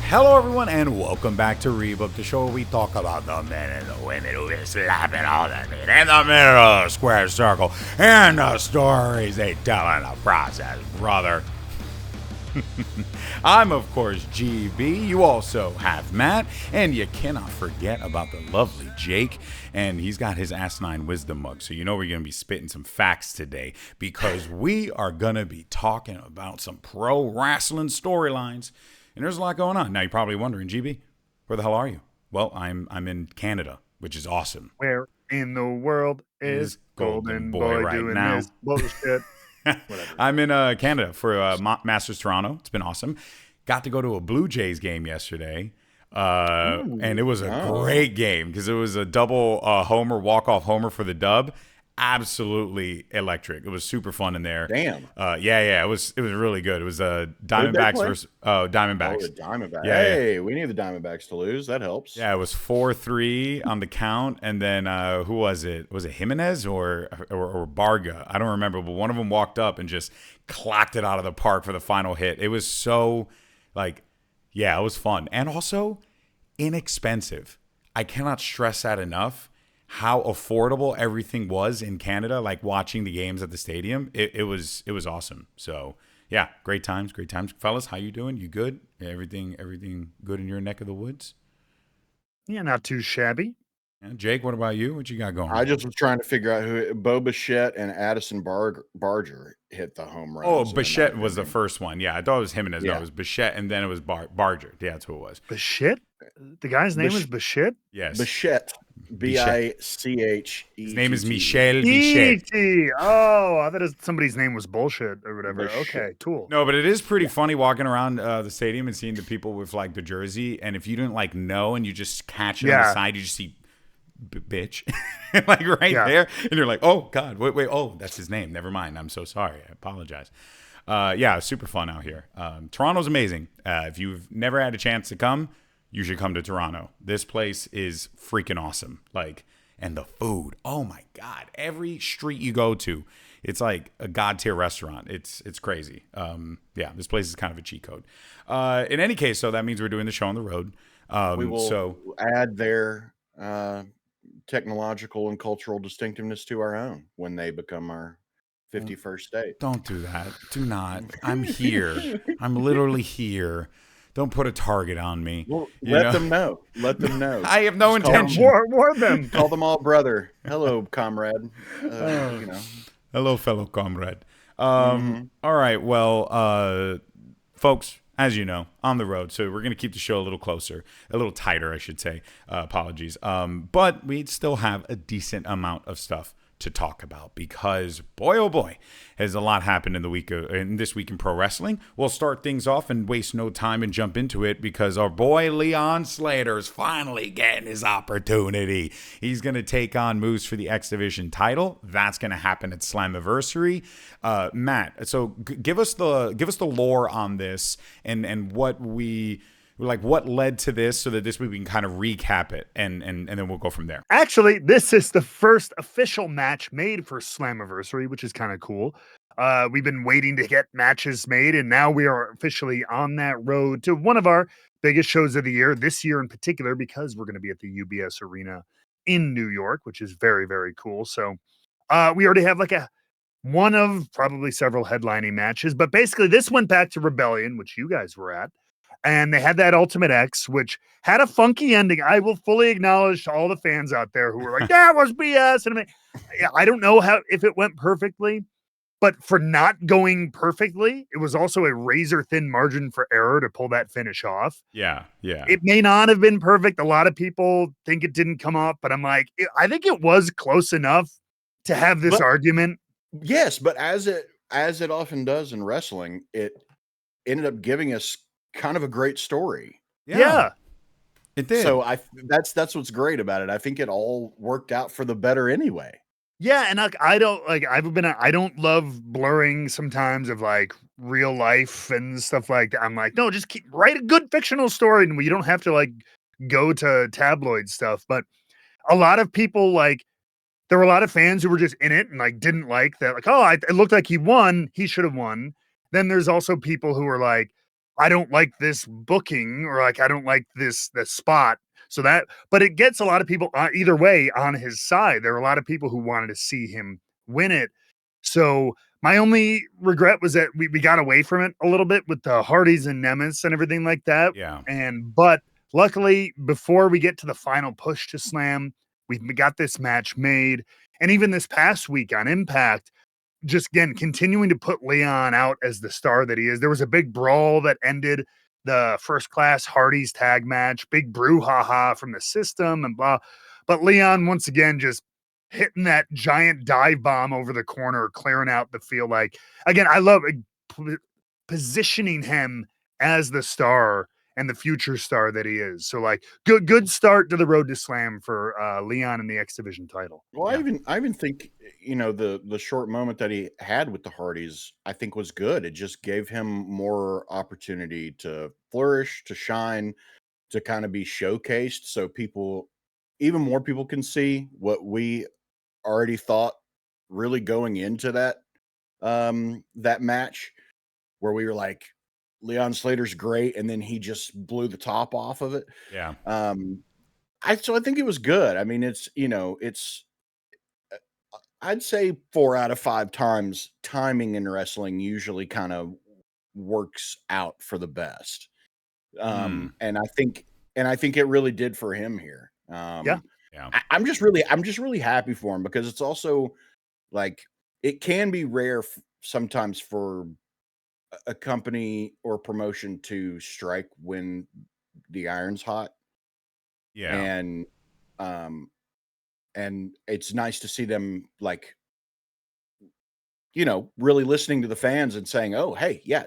Hello, everyone, and welcome back to Rebooked, the show where we talk about the men and the women who've been slapping all the meat in the middle of the square circle and the stories they tell in the process, brother. I'm, of course, GB. You also have Matt, and you cannot forget about the lovely Jake. And he's got his asinine wisdom mug, so you know we're going to be spitting some facts today because we are going to be talking about some pro wrestling storylines. And there's a lot going on. Now, you're probably wondering, GB, where the hell are you? Well, I'm in Canada, which is awesome. Where in the world is Golden Boy right doing now? this bullshit? I'm in Canada for Masters Toronto. It's been awesome. Got to go to a Blue Jays game yesterday. And it was a great game because it was a double homer, walk-off homer for the dub. Absolutely electric. It was super fun in there. Damn. Yeah. It was really good. It was Diamondbacks versus Diamondbacks. Oh, the Diamondbacks. Yeah, hey, we need the Diamondbacks to lose. That helps. Yeah, it was 4-3 on the count, and then who was it? Was it Jimenez or Barga? I don't remember, but one of them walked up and just clocked it out of the park for the final hit. It was so it was fun and also inexpensive. I cannot stress that enough. How affordable everything was in Canada, like watching the games at the stadium. It was awesome. So yeah, great times, fellas. How you doing? You good? Everything good in your neck of the woods? Yeah, not too shabby. Yeah, Jake, what about you? What you got going? I just was trying to figure out who Bo Bichette and Addison Barger hit the home runs. Oh, Bichette was the first one. Yeah, I thought it was Jimenez. Yeah. No, it was Bichette, and then it was Barger. Yeah, that's who it was. Bichette? The guy's name is Bichette? Yes. Bichette. Bichette. His name is Michel Bichette. Oh, I thought somebody's name was bullshit or whatever. Bichette. Okay, cool. No, but it is pretty funny walking around the stadium and seeing the people with like the jersey, and if you didn't know and you just catch it on the side, you just see bitch there, and you're like, oh god, wait, oh, that's his name, never mind, I'm so sorry, I apologize. Super fun out here. Toronto's amazing. If you've never had a chance to come, you should come to Toronto. This place is freaking awesome. And the food, oh my god, every street you go to, it's like a god tier restaurant. It's crazy. This place is kind of a cheat code. In any case, so that means we're doing the show on the road. We will add their technological and cultural distinctiveness to our own when they become our 51st state. Don't do that. Do not. I'm here. I'm literally here. Don't put a target on me. Well, let them know. Let them know. I have no intention. Warn them. Call them all brother. Hello, comrade. Hello, fellow comrade. All right. Well, folks, as you know, on the road. So we're going to keep the show a little closer, a little tighter, I should say. Apologies. But we still have a decent amount of stuff to talk about because boy, oh boy, has a lot happened in this week in pro wrestling. We'll start things off and waste no time and jump into it because our boy Leon Slater is finally getting his opportunity. He's going to take on Moose for the X Division title. That's going to happen at Slammiversary. Matt, so give us the lore on this and what what led to this so that this week we can kind of recap it and then we'll go from there. Actually, this is the first official match made for Slammiversary, which is kind of cool. We've been waiting to get matches made, and now we are officially on that road to one of our biggest shows of the year, this year in particular, because we're going to be at the UBS Arena in New York, which is very, very cool. So we already have one of probably several headlining matches, but basically this went back to Rebellion, which you guys were at. And they had that Ultimate X, which had a funky ending. I will fully acknowledge to all the fans out there who were like, that was BS. And I don't know if it went perfectly, but for not going perfectly, it was also a razor thin margin for error to pull that finish off. Yeah. It may not have been perfect. A lot of people think it didn't come off, but I'm like, I think it was close enough to have this argument. Yes, but as it often does in wrestling, it ended up giving us kind of a great story. Yeah. It did. So that's what's great about it. I think it all worked out for the better anyway. Yeah, and I don't love blurring sometimes of real life and stuff like that. I'm like, no, just write a good fictional story and you don't have to go to tabloid stuff. But a lot of people there were a lot of fans who were just in it and didn't like that. It looked like he won. He should have won. Then there's also people who were like, I don't like this booking, or like, I don't like this spot. So but it gets a lot of people either way on his side. There are a lot of people who wanted to see him win it. So my only regret was that we got away from it a little bit with the Hardys and Nemesis and everything like that. Yeah. But luckily, before we get to the final push to Slam, we got this match made. And even this past week on Impact, just again, continuing to put Leon out as the star that he is. There was a big brawl that ended the First Class Hardys tag match, big brouhaha from the system and blah. But Leon, once again, just hitting that giant dive bomb over the corner, clearing out the field. Like, again, I love positioning him as the star and the future star that he is. So like good start to the road to Slam for Leon in the X Division title. Well, yeah. I even think, you know, the short moment that he had with the Hardys, I think was good. It just gave him more opportunity to flourish, to shine, to kind of be showcased, so even more people can see what we already thought really going into that match, where we were like, Leon Slater's great, and then he just blew the top off of it. Yeah. I think it was good. I mean, it's, you know, I'd say 4 out of 5 times timing in wrestling usually kind of works out for the best. And I think it really did for him here. Yeah. I'm just really happy for him, because it's also like, it can be rare sometimes for a company or promotion to strike when the iron's hot. Yeah. And it's nice to see them, like, you know, really listening to the fans and saying, oh, hey, yeah,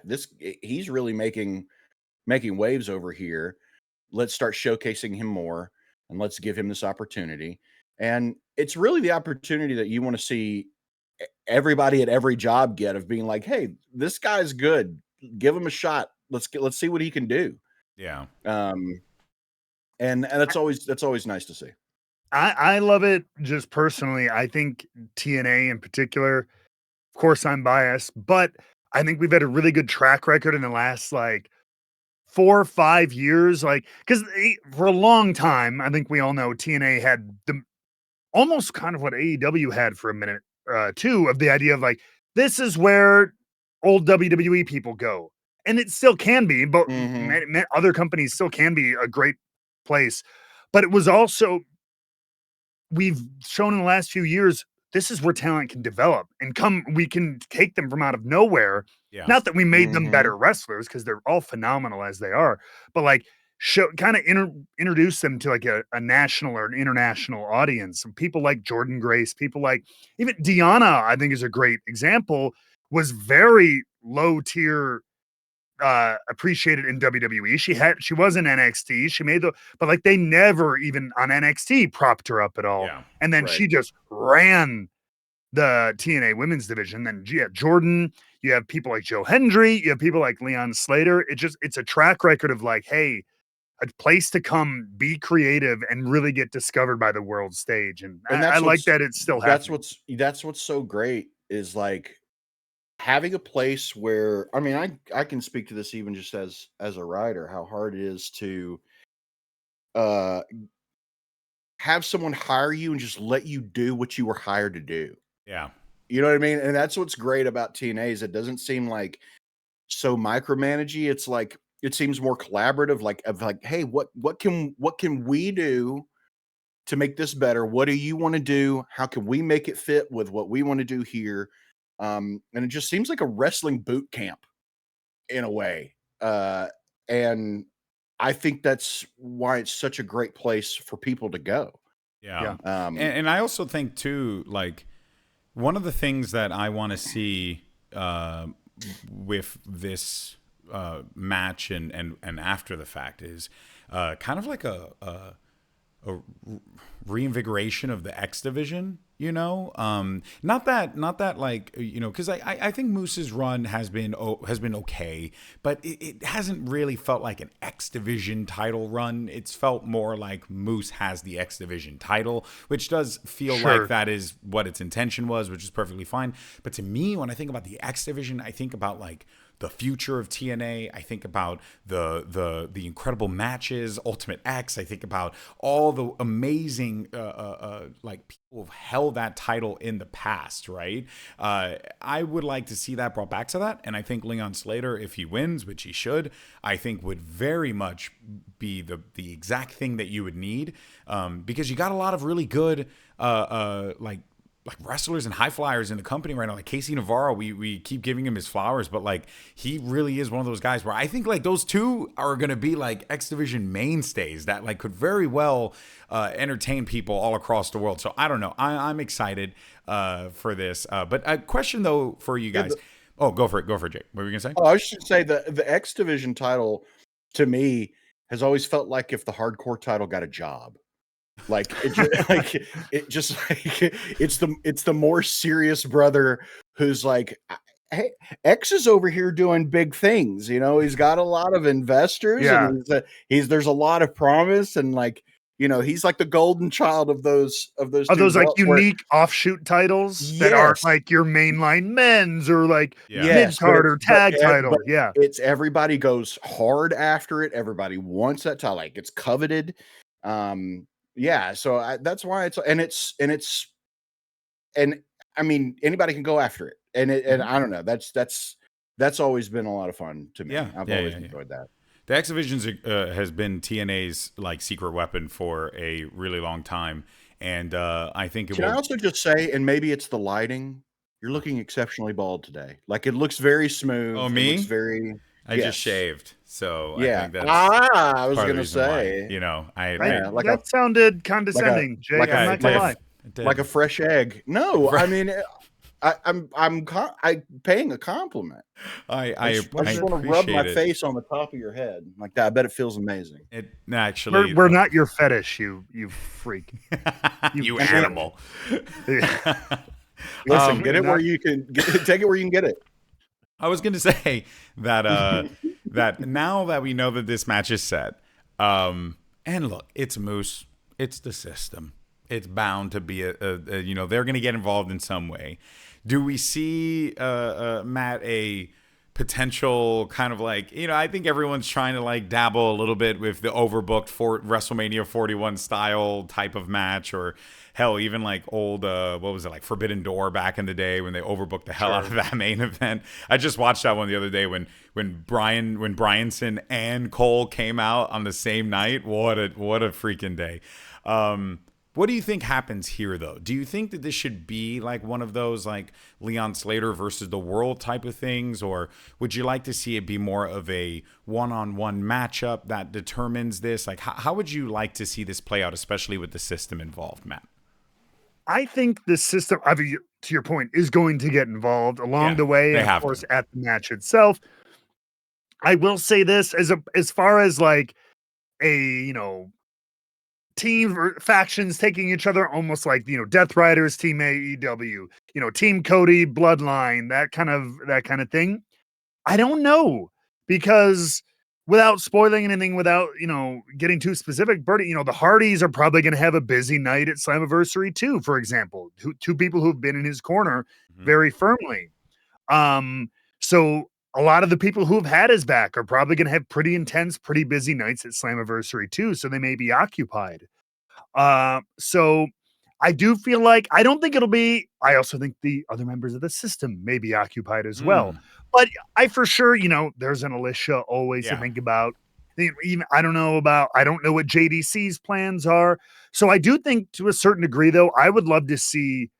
he's really making waves over here. Let's start showcasing him more, and let's give him this opportunity. And it's really the opportunity that you want to see everybody at every job get, of being like, hey, this guy's good. Give him a shot. Let's see what he can do. Yeah. And that's always nice to see. I love it just personally. I think TNA in particular, of course I'm biased, but I think we've had a really good track record in the last like 4 or 5 years. Like, because for a long time, I think we all know TNA had almost kind of what AEW had for a minute too, of the idea of like, this is where old WWE people go. And it still can be, but other companies still can be a great place. But it was also, we've shown in the last few years, this is where talent can develop and we can take them from out of nowhere. Yeah. Not that we made them better wrestlers, because they're all phenomenal as they are, but like introduce them to like a national or an international audience. And people like Jordan Grace, people like even Deanna, I think is a great example, was very low tier appreciated in WWE. She was in NXT. She made but like they never even on NXT propped her up at all. Yeah, and then she just ran the TNA women's division. Then Jordan, you have people like Joe Hendry, you have people like Leon Slater. It's a track record of like, hey, a place to come, be creative, and really get discovered by the world stage. And I like that it's still happening. That's what's so great, is like having a place where, I mean, I can speak to this even just as a writer, how hard it is to have someone hire you and just let you do what you were hired to do. Yeah. You know what I mean? And that's what's great about TNA, is it doesn't seem like so micromanagey. It's like, it seems more collaborative, like, hey, what can we do to make this better? What do you want to do? How can we make it fit with what we want to do here? And it just seems like a wrestling boot camp in a way. And I think that's why it's such a great place for people to go. Yeah. And I also think too, like, one of the things that I want to see with this match and after the fact is kind of like a reinvigoration of the X division, you know, not that like, you know, because I think Moose's run has been okay, but it hasn't really felt like an X division title run. It's felt more like Moose has the X division title, which does feel like that is what its intention was, which is perfectly fine. But to me, when I think about the X division, I think about like the future of TNA. I think about the incredible matches, Ultimate X. I think about all the amazing like people who've held that title in the past, right? I would like to see that brought back to that, and I think Leon Slater, if he wins, which he should, I think would very much be the exact thing that you would need, because you got a lot of really good like wrestlers and high flyers in the company right now, like Casey Navarro. We keep giving him his flowers, but like he really is one of those guys where I think like those two are going to be like X Division mainstays that like could very well entertain people all across the world. So I don't know. I'm excited for this. But a question though for you guys. Go for it, Jake. What were you gonna say? Oh, I should say the X Division title to me has always felt like if the hardcore title got a job. Like it's the more serious brother who's like, hey, X is over here doing big things. He's got a lot of investors, and there's a lot of promise, and like he's like the golden child of those like unique offshoot titles that aren't like your mainline men's or like mid-card or tag title. It's everybody goes hard after it. Everybody wants that title, like it's coveted. So that's why and I mean anybody can go after it, and I don't know, that's always been a lot of fun to me. I've always enjoyed that. The X Division has been TNA's like secret weapon for a really long time, and I think I also just say, and maybe it's the lighting, you're looking exceptionally bald today. Like it looks very smooth. Oh, me? It looks very. I just shaved, so yeah. I think that's I was going to say, why, that sounded condescending, Jake. I'm not gonna lie. Like a fresh egg. No, I mean, I'm paying a compliment. I just want to rub my face on the top of your head like that. I bet it feels amazing. It actually, we're not your fetish, you freak, you animal. Listen, get it where you can take it where you can get it. I was going to say that that now that we know that this match is set, and look, it's Moose, it's the system, it's bound to be they're going to get involved in some way. Do we see Matt a potential kind of like, I think everyone's trying to like dabble a little bit with the overbooked for WrestleMania 41 style type of match, or hell, even like old, what was it, like Forbidden Door back in the day when they overbooked the hell out of that main event. I just watched that one the other day when Bryanson and Cole came out on the same night. What a freaking day. What do you think happens here, though? Do you think that this should be like one of those like Leon Slater versus the world type of things? Or would you like to see it be more of a one-on-one matchup that determines this? Like, how would you like to see this play out, especially with the system involved, Matt? I think the system, to your point, is going to get involved along the way, and of course, at the match itself. I will say this, as far as like a, team or factions taking each other, almost like Death Riders, Team AEW, Team Cody, Bloodline, that kind of thing. I don't know, because without spoiling anything, without getting too specific, Bertie, the Hardys are probably going to have a busy night at Slammiversary too, for example. Two people who've been in his corner very firmly. So a lot of the people who've had his back are probably going to have pretty intense, pretty busy nights at Slammiversary too, so they may be occupied. So I do feel like, I don't think it'll be, I also think the other members of the system may be occupied as well. But I for sure, there's an Alicia always to think about. Even I don't know what JDC's plans are. So I do think to a certain degree, though, I would love to see,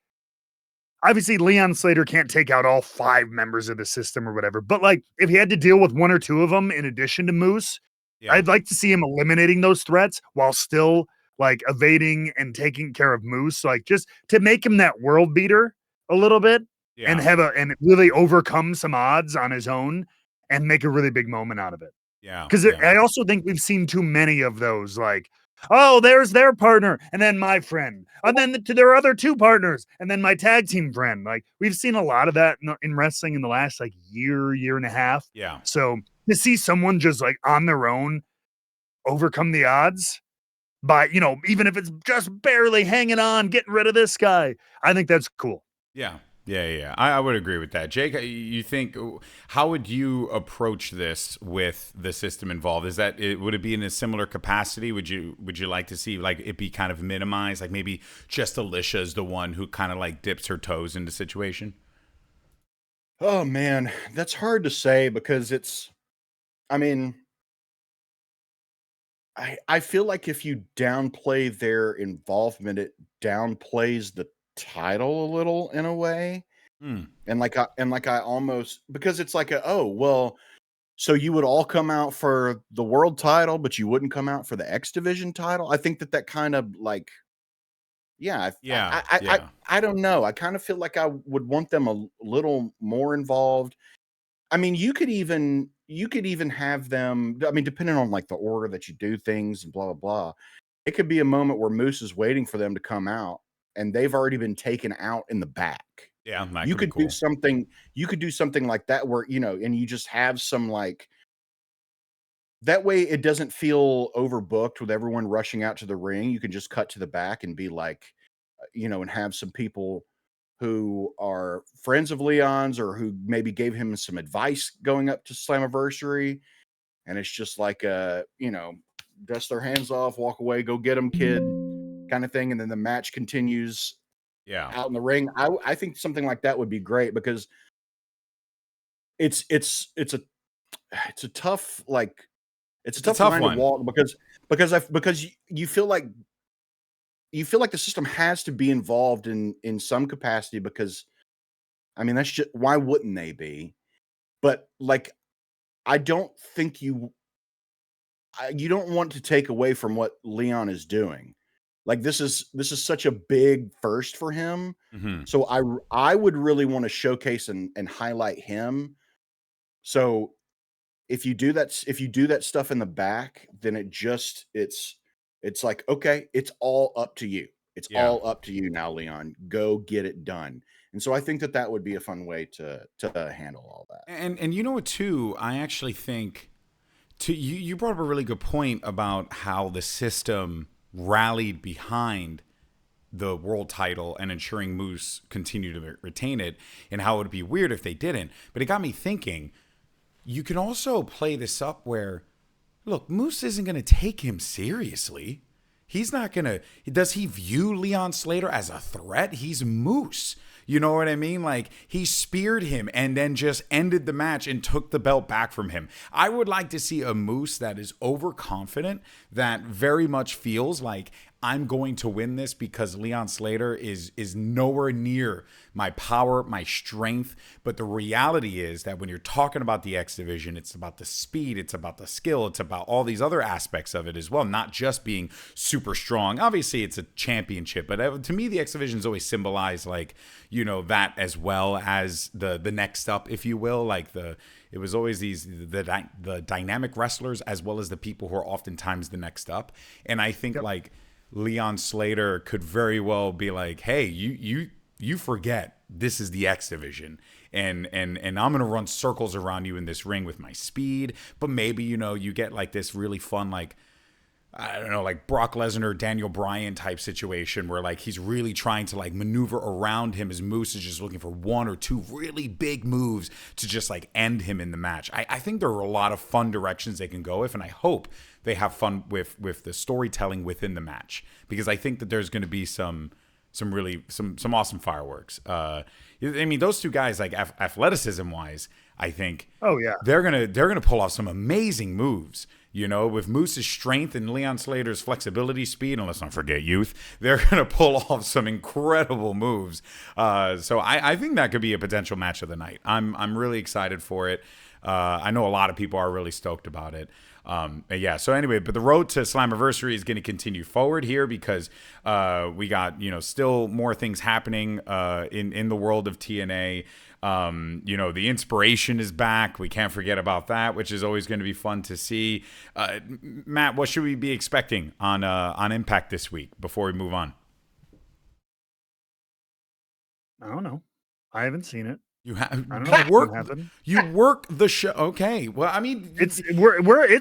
obviously Leon Slater can't take out all 5 members of the system or whatever, but like if he had to deal with 1 or 2 of them in addition to Moose, I'd like to see him eliminating those threats while still like evading and taking care of Moose, like just to make him that world beater a little bit. And and really overcome some odds on his own and make a really big moment out of it. Because I also think we've seen too many of those, like, oh, there's their partner, and then my friend, and then to their other 2 partners, and then my tag team friend. Like we've seen a lot of that in wrestling in the last like year and a half. So to see someone just like on their own overcome the odds by, even if it's just barely hanging on, getting rid of this guy, I think that's cool. Yeah. I would agree with that. Jake, you think, how would you approach this with the system involved? Would it be in a similar capacity? Would you like to see like it be kind of minimized? Like maybe just Alicia is the one who kind of like dips her toes into the situation? Oh man, that's hard to say because I mean, I feel like if you downplay their involvement, it downplays the title a little in a way. Hmm. And I almost, because it's like oh well, so you would all come out for the world title, but you wouldn't come out for the X Division title. I think that kind of like, yeah, Yeah. I don't know. I kind of feel like I would want them a little more involved. I mean, you could even have them. I mean, depending on like the order that you do things and blah blah blah, it could be a moment where Moose is waiting for them to come out, and they've already been taken out in the back. Yeah, that You could be could cool. do something. You could do something like that where and you just have some like. That way, it doesn't feel overbooked with everyone rushing out to the ring. You can just cut to the back and be like, and have some people who are friends of Leon's or who maybe gave him some advice going up to Slammiversary. And it's just like, dust their hands off, walk away, go get them, kid, kind of thing. And then the match continues out in the ring. I think something like that would be great because it's a tough, like, it's a tough line one to walk because you feel like the system has to be involved in some capacity because I mean that's just why wouldn't they be? But like I don't think you don't want to take away from what Leon is doing. Like this is such a big first for him. Mm-hmm. So I would really want to showcase and highlight him. So if you do that stuff in the back, then it's like, okay, it's all up to you. It's all up to you now, Leon. Go get it done. And so I think that would be a fun way to handle all that. And you know what too, I actually think you brought up a really good point about how the system rallied behind the world title and ensuring Moose continue to retain it, and how it would be weird if they didn't. But it got me thinking, you can also play this up where, look, Moose isn't going to take him seriously. He's not going to, does he view Leon Slater as a threat? He's Moose. You know what I mean? Like, he speared him and then just ended the match and took the belt back from him. I would like to see a Moose that is overconfident, that very much feels like, I'm going to win this because Leon Slater is nowhere near my power, my strength. But the reality is that when you're talking about the X Division, it's about the speed, it's about the skill, it's about all these other aspects of it as well, not just being super strong. Obviously, it's a championship, but to me, the X Division's always symbolized like, that as well as the next up, if you will. Like it was always the dynamic wrestlers as well as the people who are oftentimes the next up. And I think like Leon Slater could very well be like, hey, you forget this is the X Division, and I'm gonna run circles around you in this ring with my speed. But maybe you get like this really fun, like, I don't know, like Brock Lesnar, Daniel Bryan type situation where like he's really trying to like maneuver around him as Moose is just looking for one or two really big moves to just like end him in the match. I think there are a lot of fun directions they can go with, and I hope they have fun with the storytelling within the match, because I think that there's going to be some awesome fireworks. I mean, those two guys, like athleticism wise, I think they're gonna pull off some amazing moves. With Moose's strength and Leon Slater's flexibility, speed, and let's not forget youth, they're going to pull off some incredible moves. So I think that could be a potential match of the night. I'm really excited for it. I know a lot of people are really stoked about it. So anyway, but the road to Slammiversary is going to continue forward here because we got, still more things happening in the world of TNA. The inspiration is back. We can't forget about that, which is always going to be fun to see. Matt, what should we be expecting on Impact this week before we move on? I don't know. I haven't seen it. You have you work the show. Okay. Well, I mean, it's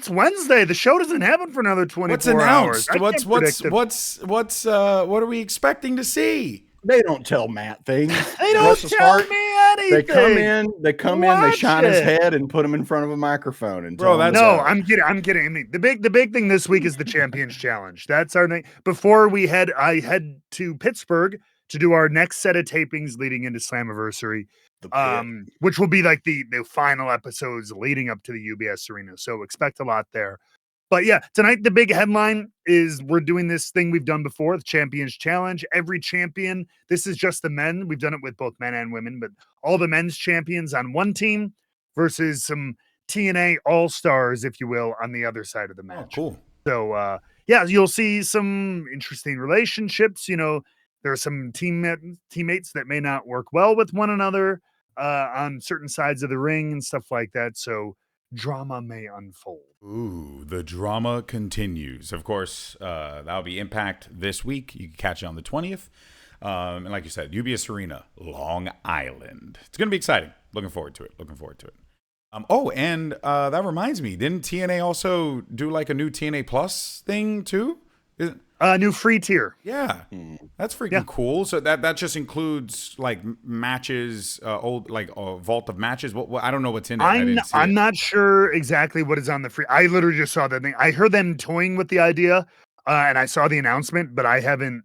Wednesday. The show doesn't happen for another 24 hours. What's announced? What are we expecting to see? They don't tell Matt things. They don't Bless his tell heart. me anything. They come in, they shine his head and put him in front of a microphone and Bro, tell him that's- to go. I'm kidding. I mean, the big thing this week is the Champions Challenge. That's our thing. Before I head to Pittsburgh to do our next set of tapings leading into Slammiversary, which will be like the final episodes leading up to the UBS Arena. So expect a lot there. But yeah, tonight the big headline is we're doing this thing we've done before, the Champions Challenge. Every champion, this is just the men. We've done it with both men and women, but all the men's champions on one team versus some TNA All-Stars, if you will, on the other side of the match. Oh, cool. So, yeah, you'll see some interesting relationships. You know, there are some teammates that may not work well with one another on certain sides of the ring and stuff like that. So drama may unfold. Ooh, the drama continues. Of course, that'll be Impact this week. You can catch it on the 20th. And like you said, UBS Arena, Long Island. It's going to be exciting. Looking forward to it. And that reminds me, didn't TNA also do like a new TNA Plus thing too? New free tier. Yeah, that's freaking cool. So that just includes like matches, vault of matches. What I don't know what's in it. I'm not sure exactly what is on the free. I literally just saw that thing. I heard them toying with the idea, and I saw the announcement, but I haven't.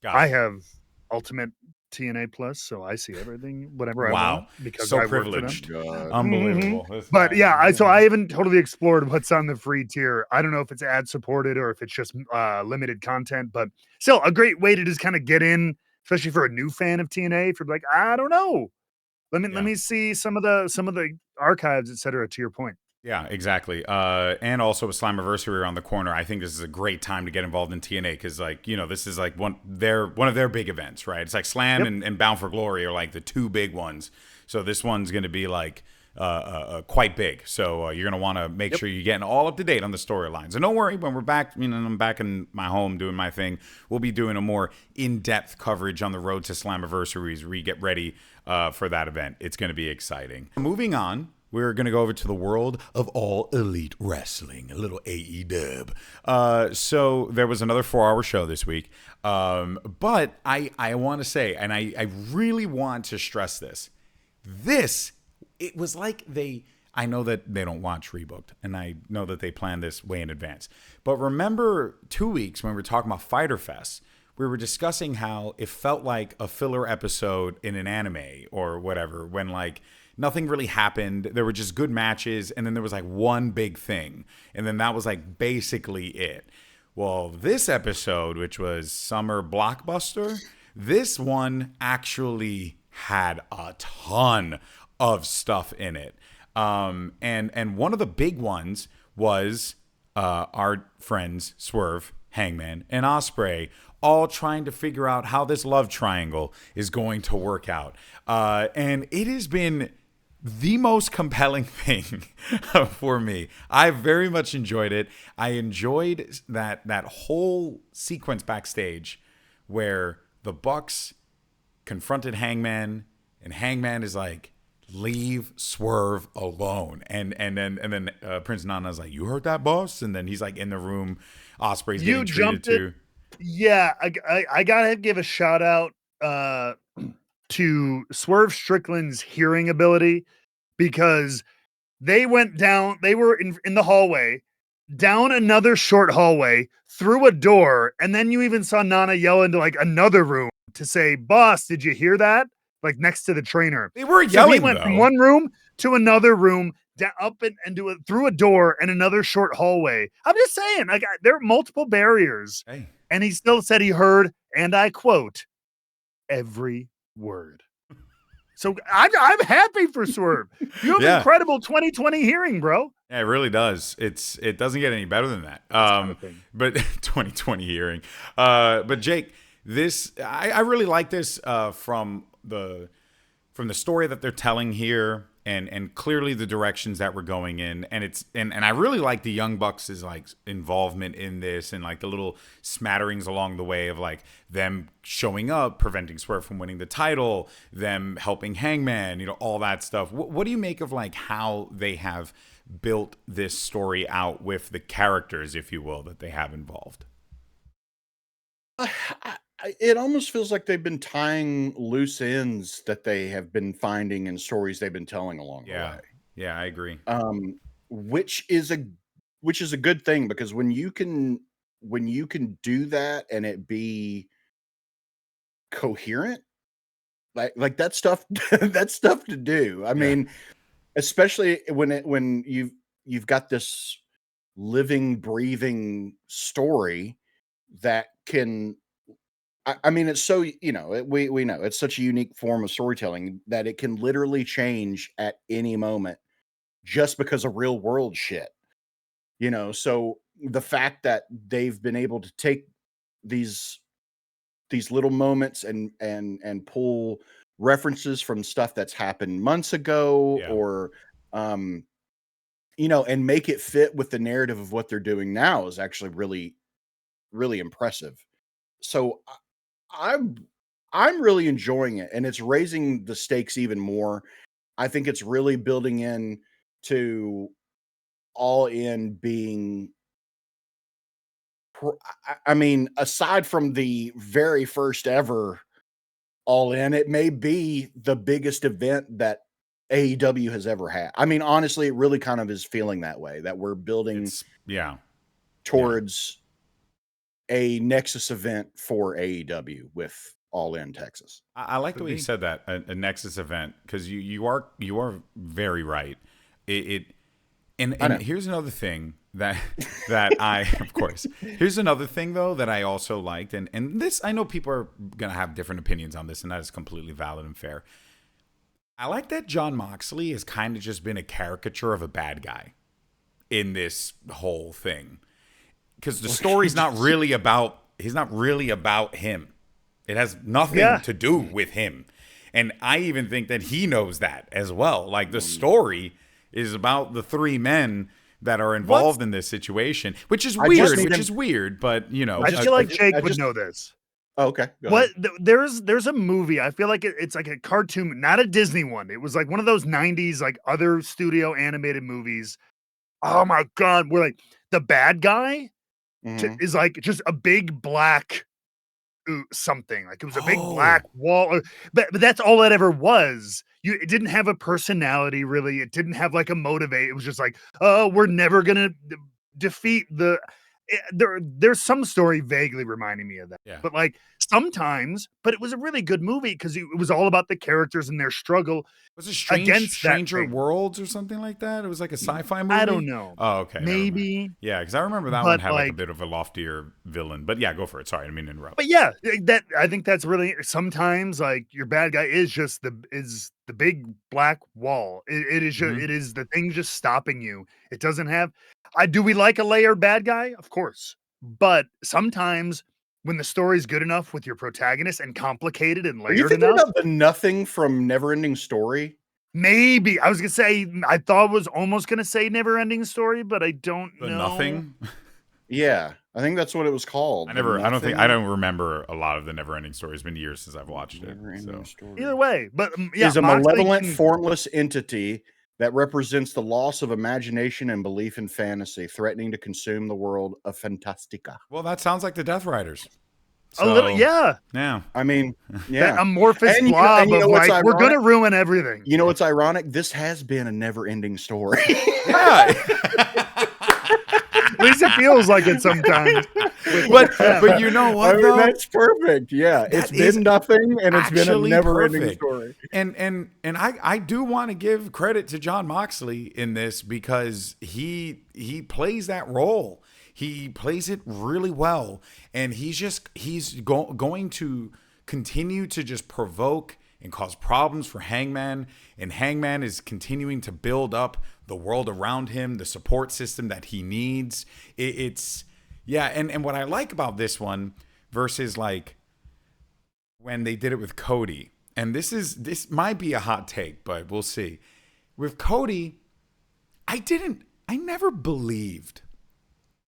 I have Ultimate TNA Plus, so I see everything, whatever I want. Because so I privileged, work for them. unbelievable. But yeah, I haven't totally explored what's on the free tier. I don't know if it's ad supported or if it's just limited content, but still a great way to just kind of get in, especially for a new fan of TNA. If you're like, I don't know, let me see some of the archives, etc. To your point. Yeah, exactly. And also with Slammiversary around the corner, I think this is a great time to get involved in TNA because, like, you know, this is like one of their big events, right? It's like Slam and Bound for Glory are like the two big ones. So this one's going to be like quite big. So you're going to want to make sure you're getting all up to date on the storylines. And don't worry, when we're back, I'm back in my home doing my thing, we'll be doing a more in-depth coverage on the road to Slammiversary as we get ready for that event. It's going to be exciting. Moving on. We're going to go over to the world of All Elite Wrestling, a little AEW. So there was another 4-hour show this week. But I want to say, and I really want to stress this, it was like I know that they don't watch Rebooked, and I know that they plan this way in advance. But remember 2 weeks when we were talking about Fyter Fest, we were discussing how it felt like a filler episode in an anime or whatever, when like nothing really happened. There were just good matches, and then there was like one big thing, and then that was like basically it. Well, this episode, which was Summer Blockbuster, this one actually had a ton of stuff in it. And one of the big ones was our friends Swerve, Hangman, and Ospreay all trying to figure out how this love triangle is going to work out. And it has been the most compelling thing for me. I very much enjoyed it. I enjoyed that whole sequence backstage where the Bucks confronted Hangman, and Hangman is like, leave Swerve alone. And then Prince Nana's like, you heard that, boss? And then he's like in the room. Ospreay's getting treated too. Yeah, I gotta give a shout out to Swerve Strickland's hearing ability, because they went down, they were in the hallway, down another short hallway, through a door, and then you even saw Nana yell into like another room to say, boss, did you hear that? Like next to the trainer. They were yelling, he went from one room to another room, down, up and do it through a door and another short hallway. I'm just saying, like, there are multiple barriers. Hey. And he still said he heard, and I quote, every word. So I'm happy for Swerve. You have incredible 2020 hearing, bro. Yeah, it really does. It doesn't get any better than that. But 2020 hearing. But Jake, this I really like this from the story that they're telling here, and clearly the directions that we're going in, and I really like the Young Bucks' like involvement in this, and like the little smatterings along the way of like them showing up, preventing Swerve from winning the title, them helping Hangman, all that stuff. What do you make of like how they have built this story out with the characters, if you will, that they have involved? it almost feels like they've been tying loose ends that they have been finding in stories they've been telling along the way. Yeah, I agree. Which is a good thing, because when you can do that and it be coherent, like that stuff that's stuff to do. I mean, especially when you've got this living, breathing story that can, I mean, it's so, we know it's such a unique form of storytelling that it can literally change at any moment just because of real world shit. So the fact that they've been able to take these little moments and pull references from stuff that's happened months ago, or and make it fit with the narrative of what they're doing now is actually really, really impressive. So I'm really enjoying it, and it's raising the stakes even more. I think it's really building in to All In being, I mean, aside from the very first ever All In, it may be the biggest event that AEW has ever had. I mean, honestly, it really kind of is feeling that way, that we're building towards a Nexus event for AEW with All In Texas. I like the way you said that, a Nexus event, because you are very right. And here's another thing that I, of course, here's another thing though that I also liked, and this, I know people are gonna have different opinions on this, and that is completely valid and fair. I like that Jon Moxley has kind of just been a caricature of a bad guy in this whole thing, because the story's not really about him. It has nothing to do with him, and I even think that he knows that as well. Like, the story is about the three men that are involved in this situation, which is weird, but I feel like Jake would know this. Oh, okay. There's a movie. I feel like it's like a cartoon, not a Disney one. It was like one of those 90s, like other studio animated movies. Oh my God. Where like the bad guy is like just a big black something. Like it was a big black wall, but that's all it ever was. It didn't have a personality, really. It didn't have like a motivate. It was just like, oh, we're never gonna defeat the. There's some story vaguely reminding me of that, but like sometimes, but it was a really good movie because it was all about the characters and their struggle. Was it Stranger Worlds or something like that? It was like a sci-fi movie. I don't know. Oh, okay. Maybe. Yeah, because I remember that one had like a bit of a loftier villain. But yeah, go for it. Sorry, I didn't mean to interrupt. But yeah, I think that's really, sometimes like your bad guy is just the big black wall. It is just, it is the thing just stopping you. It doesn't have. Do we like a layered bad guy? Of course, but sometimes when the story's good enough with your protagonist and complicated and layered enough. Are you thinking about the Nothing from Neverending Story? Maybe. I was gonna say, I thought was almost gonna say Neverending Story, but I don't know. Nothing. Yeah, I think that's what it was called. I don't remember a lot of the Neverending Story. It's been years since I've watched it. So. Either way, but yeah, is a malevolent, formless entity that represents the loss of imagination and belief in fantasy, threatening to consume the world of Fantastica. Well, that sounds like the Death Riders. So, a little, yeah. Yeah. I mean, yeah. That amorphous blob of like, we're going to ruin everything. You know what's ironic? This has been a never-ending story. Yeah. At least it feels like it sometimes. But you know what, though? That's perfect. Yeah. It's been nothing, and it's been a never-ending story. And I do want to give credit to Jon Moxley in this, because he plays that role. He plays it really well, and he's going to continue to just provoke and cause problems for Hangman, and Hangman is continuing to build up the world around him, the support system that he needs. And what I like about this one versus like when they did it with Cody, and this might be a hot take, but we'll see. With Cody, I never believed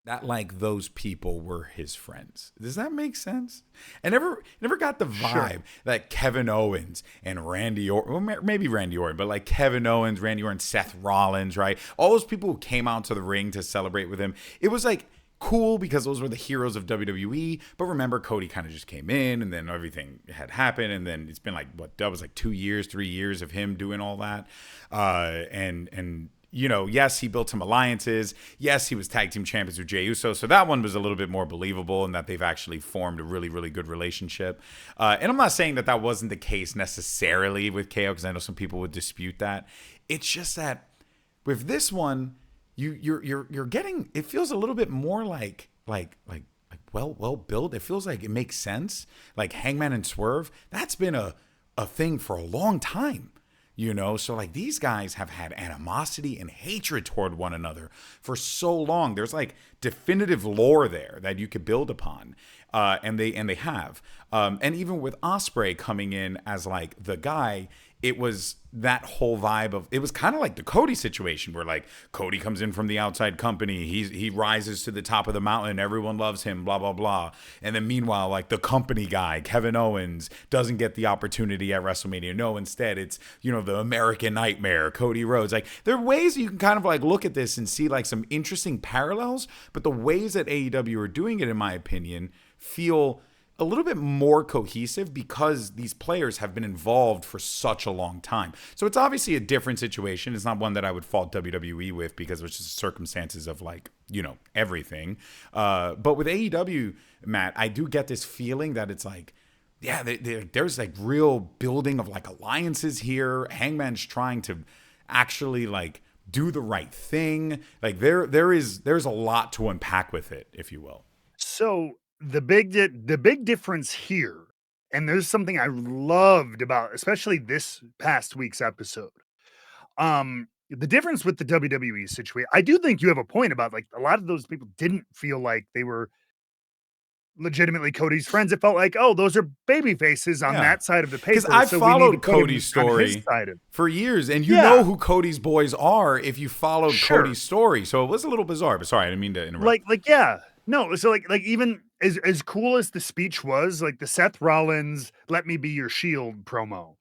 that like those people were his friends. Does that make sense? I never got the vibe that Kevin Owens and Randy Orton, well, maybe Randy Orton, but like Kevin Owens, Randy Orton, Seth Rollins, right? All those people who came out to the ring to celebrate with him. It was like cool because those were the heroes of WWE. But remember, Cody kind of just came in, and then everything had happened, and then it's been like that was like 2 years, 3 years of him doing all that, and. Yes, he built some alliances. Yes, he was tag team champions with Jey Uso. So that one was a little bit more believable in that they've actually formed a really, really good relationship. And I'm not saying that wasn't the case necessarily with KO, because I know some people would dispute that. It's just that with this one, you're getting, it feels a little bit more like well built. It feels like it makes sense. Like Hangman and Swerve, that's been a thing for a long time. So like these guys have had animosity and hatred toward one another for so long. There's like definitive lore there that you could build upon, and they have. And even with Ospreay coming in as like the guy, it was that whole vibe of, it was kind of like the Cody situation where like Cody comes in from the outside company. He rises to the top of the mountain. Everyone loves him, blah, blah, blah. And then meanwhile, like the company guy, Kevin Owens, doesn't get the opportunity at WrestleMania. No, instead it's, the American Nightmare, Cody Rhodes. Like there are ways you can kind of like look at this and see like some interesting parallels, but the ways that AEW are doing it, in my opinion, feel a little bit more cohesive because these players have been involved for such a long time. So it's obviously a different situation. It's not one that I would fault WWE with because it was just circumstances of like, everything. But with AEW, Matt, I do get this feeling that it's like, yeah, there's like real building of like alliances here. Hangman's trying to actually like do the right thing. Like there's a lot to unpack with it, if you will. So the big difference here, and there's something I loved about, especially this past week's episode. The difference with the WWE situation, I do think you have a point about like a lot of those people didn't feel like they were legitimately Cody's friends. It felt like, oh, those are baby faces on that side of the paper. Because I followed Cody's story for years, and you know who Cody's boys are if you followed Cody's story. So it was a little bizarre, but sorry, I didn't mean to interrupt. No, so like even as cool as the speech was, like the Seth Rollins "Let Me Be Your Shield" promo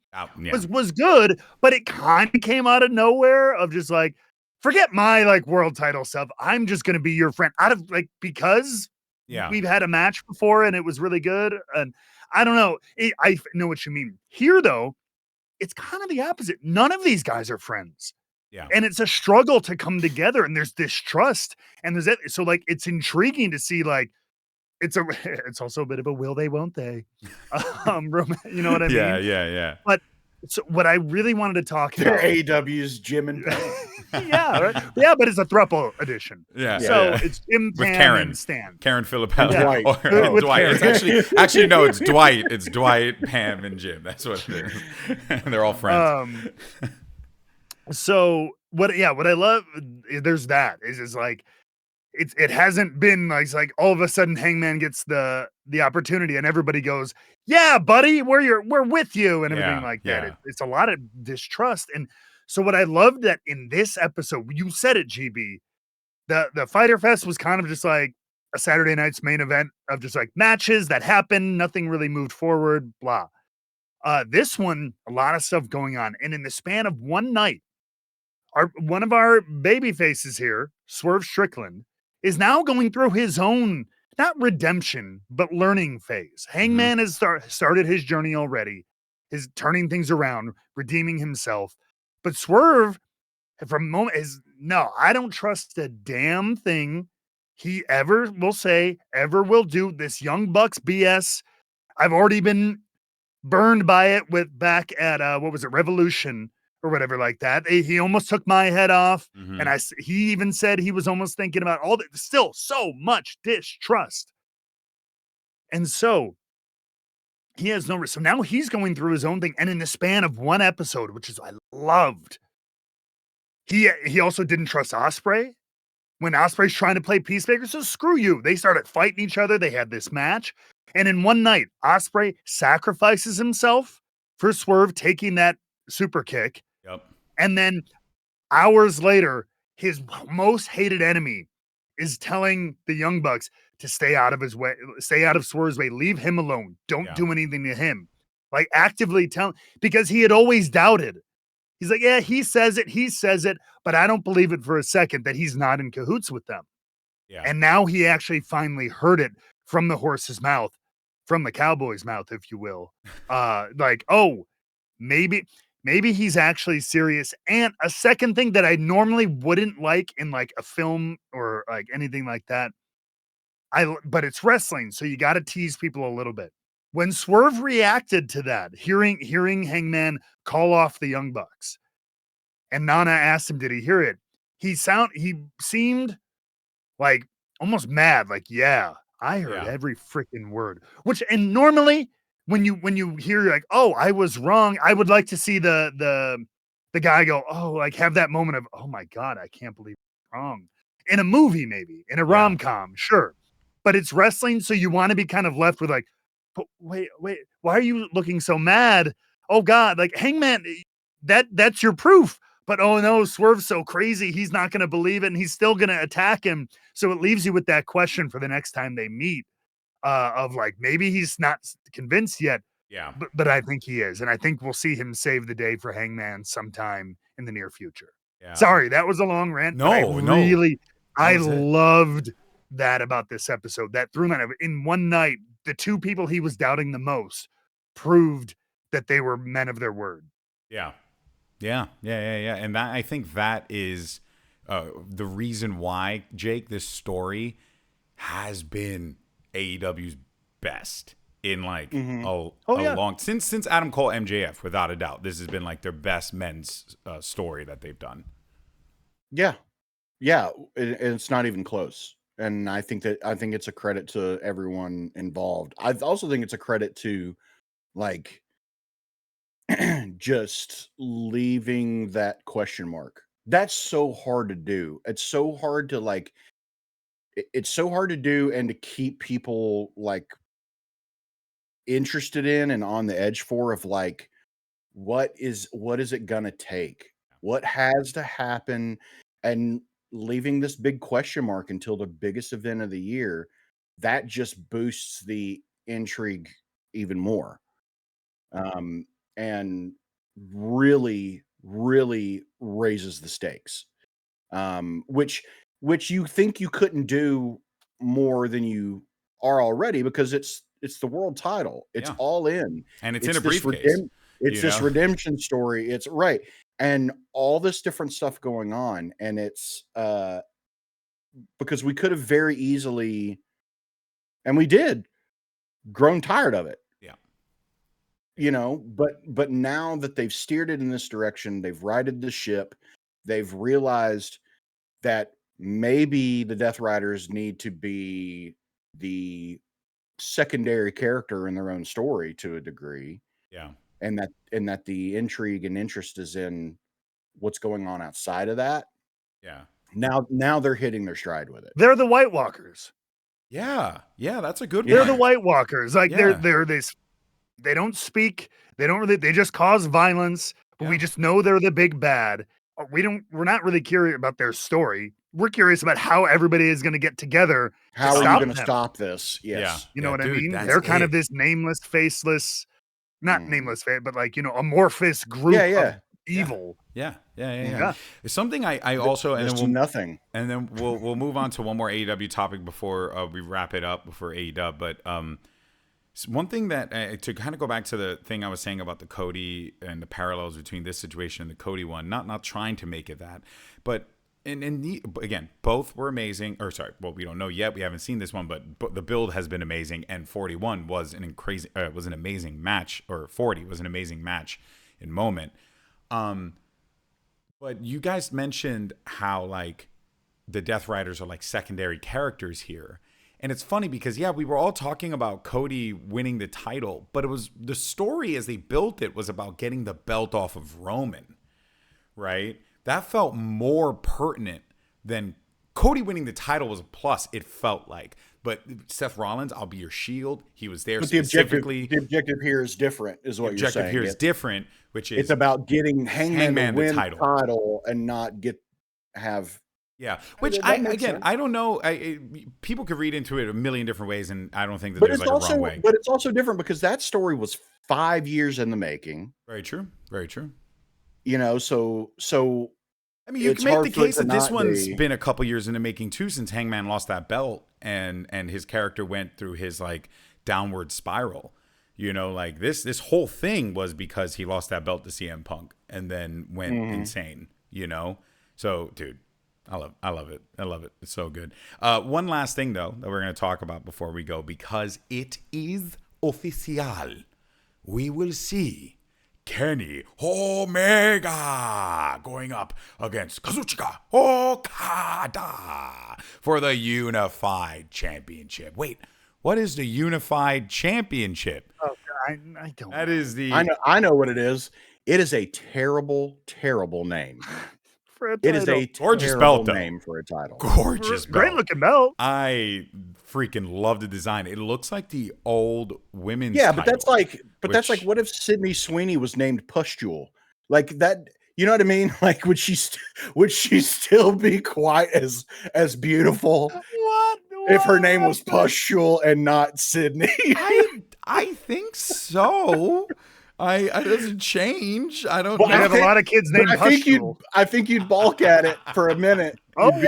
was good, but it kind of came out of nowhere of just like, forget my like world title stuff. I'm just gonna be your friend out of like because we've had a match before and it was really good, and I don't know. I know what you mean. Here though, it's kind of the opposite. None of these guys are friends. Yeah. And it's a struggle to come together, and there's distrust, and there's that. So like, it's intriguing to see like, it's also a bit of a will they, won't they, you know what I mean? Yeah. But so what I really wanted to talk about, AEW's Jim and Pam. Right? Yeah, but it's a thruple edition. So it's Jim, with Pam, Karen, and Stan. Karen Filippelli. Dwight. It's actually no, it's Dwight. It's Dwight, Pam, and Jim. That's what it is. They're all friends. So what I love, there's that is like, it hasn't been like, it's like all of a sudden Hangman gets the opportunity and everybody goes, yeah, buddy, we're with you and everything like that. It's a lot of distrust. And so what I loved that in this episode, you said it, GB, the Fyter Fest was kind of just like a Saturday night's main event of just like matches that happened. Nothing really moved forward, blah. This one, a lot of stuff going on. And in the span of one night, one of our baby faces here, Swerve Strickland, is now going through his own, not redemption, but learning phase. Hangman has started his journey already, is turning things around, redeeming himself. But Swerve, from a moment, is no, I don't trust a damn thing he ever will say, ever will do. This Young Bucks BS. I've already been burned by it with back at Revolution or whatever like that. He almost took my head off, and he even said he was almost thinking about all that. Still, so much distrust, and so he has no. So now he's going through his own thing, and in the span of one episode, which is I loved, he also didn't trust Ospreay when Ospreay's trying to play peacemaker. So screw you. They started fighting each other. They had this match, and in one night, Ospreay sacrifices himself for Swerve taking that super kick. Yep. And then hours later, his most hated enemy is telling the Young Bucks to stay out of his way, stay out of Swerve's way, leave him alone. Don't do anything to him. Like actively because he had always doubted. He's like, yeah, he says it, but I don't believe it for a second that he's not in cahoots with them. Yeah. And now he actually finally heard it from the horse's mouth, from the cowboy's mouth, if you will. Like, oh, maybe he's actually serious. And a second thing that I normally wouldn't like in like a film or like anything like that, but it's wrestling, so you got to tease people a little bit. When Swerve reacted to that, hearing Hangman call off the Young Bucks, and Nana asked him, did he hear it? He seemed like almost mad, like, yeah, I heard every freaking word. And normally when you hear like, oh, I was wrong, I would like to see the guy go, oh, like have that moment of, oh my God, I can't believe I'm wrong. In a movie, maybe in a rom-com, sure. But it's wrestling, so you want to be kind of left with like, but wait, why are you looking so mad? Oh God, like Hangman, that's your proof. But oh no, Swerve's so crazy, he's not going to believe it, and he's still going to attack him. So it leaves you with that question for the next time they meet, of like, maybe he's not convinced yet. Yeah. But I think he is, and I think we'll see him save the day for Hangman sometime in the near future. Yeah. Sorry, that was a long rant. No, I loved that about this episode. That through line of in one night, the two people he was doubting the most proved that they were men of their word. Yeah. And that, I think that is the reason why, Jake, this story has been AEW's best in like a long since Adam Cole MJF, without a doubt. This has been like their best men's story that they've done. Yeah, it's not even close. And I think it's a credit to everyone involved. I also think it's a credit to like just leaving that question mark. That's so hard to do. It's so hard to like, it's so hard to do and to keep people like interested in and on the edge for of like, what is it gonna take? What has to happen? And leaving this big question mark until the biggest event of the year, that just boosts the intrigue even more. And really, really raises the stakes. Which you think you couldn't do more than you are already, because it's the world title. It's all in. And it's in a briefcase. It's this redemption story. It's right. And all this different stuff going on. And it's because we could have very easily, and we did, grown tired of it. Yeah. You know, but now that they've steered it in this direction, they've righted the ship, they've realized that maybe the Death Riders need to be the secondary character in their own story to a degree. Yeah. And that the intrigue and interest is in what's going on outside of that. Yeah. Now they're hitting their stride with it. They're the White Walkers. Yeah, that's a good They're one. the White Walkers. Like they're this. They don't speak. They don't really. They just cause violence. But we just know they're the big bad. We're not really curious about their story. We're curious about how everybody is going to get together. How are you going to stop this? Yes. Yeah. You know what I mean? They're kind of this nameless, faceless, not nameless, but like, you know, amorphous group of evil. Yeah. It's something I also, and then nothing. And then we'll move on to one more AEW topic before we wrap it up before AEW. But one thing that to kind of go back to the thing I was saying about the Cody and the parallels between this situation and the Cody one, not trying to make it that, but again, both were amazing. Or sorry, well, we don't know yet. We haven't seen this one, but the build has been amazing. And 41 was an amazing match, or 40 was an amazing match in moment. But you guys mentioned how like the Death Riders are like secondary characters here. And it's funny because, we were all talking about Cody winning the title, but it was the story as they built it was about getting the belt off of Roman, right? That felt more pertinent than Cody winning the title was a plus, it felt like. But Seth Rollins, I'll be your shield. He was there specifically. The objective here is different, is what you're saying. The objective here is different, which is... It's about getting Hangman to win the title and not have... Yeah, which I don't know. People could read into it a million different ways, and I don't think that there's like a wrong way. But it's also different because that story was 5 years in the making. Very true. Very true. You know, so I mean, you it's can make hard the for it case to that this not one's be. been a couple years in the making too, since Hangman lost that belt and his character went through his like downward spiral. You know, like this whole thing was because he lost that belt to CM Punk and then went insane. You know, so dude, I love it. I love it. It's so good. One last thing though that we're gonna talk about before we go, because it is official. We will see Kenny Omega going up against Kazuchika Okada for the Unified Championship. Wait, what is the Unified Championship? Oh, I don't. That is the. I know what it is. It is a terrible, terrible name. For a It is title. a Gorgeous terrible belt, though. name for a title. Gorgeous belt. Great looking belt. I freaking love the design. It looks like the old women's. Yeah, but that's title, that's like, what if Sydney Sweeney was named Pustule? Like that, you know what I mean? Like, would she still be quite as beautiful What? if her name was Pustule and not Sydney? I think so. I doesn't change. I don't Well, know. I have a lot of kids named Pustule. I think you'd balk at it for a minute. You'd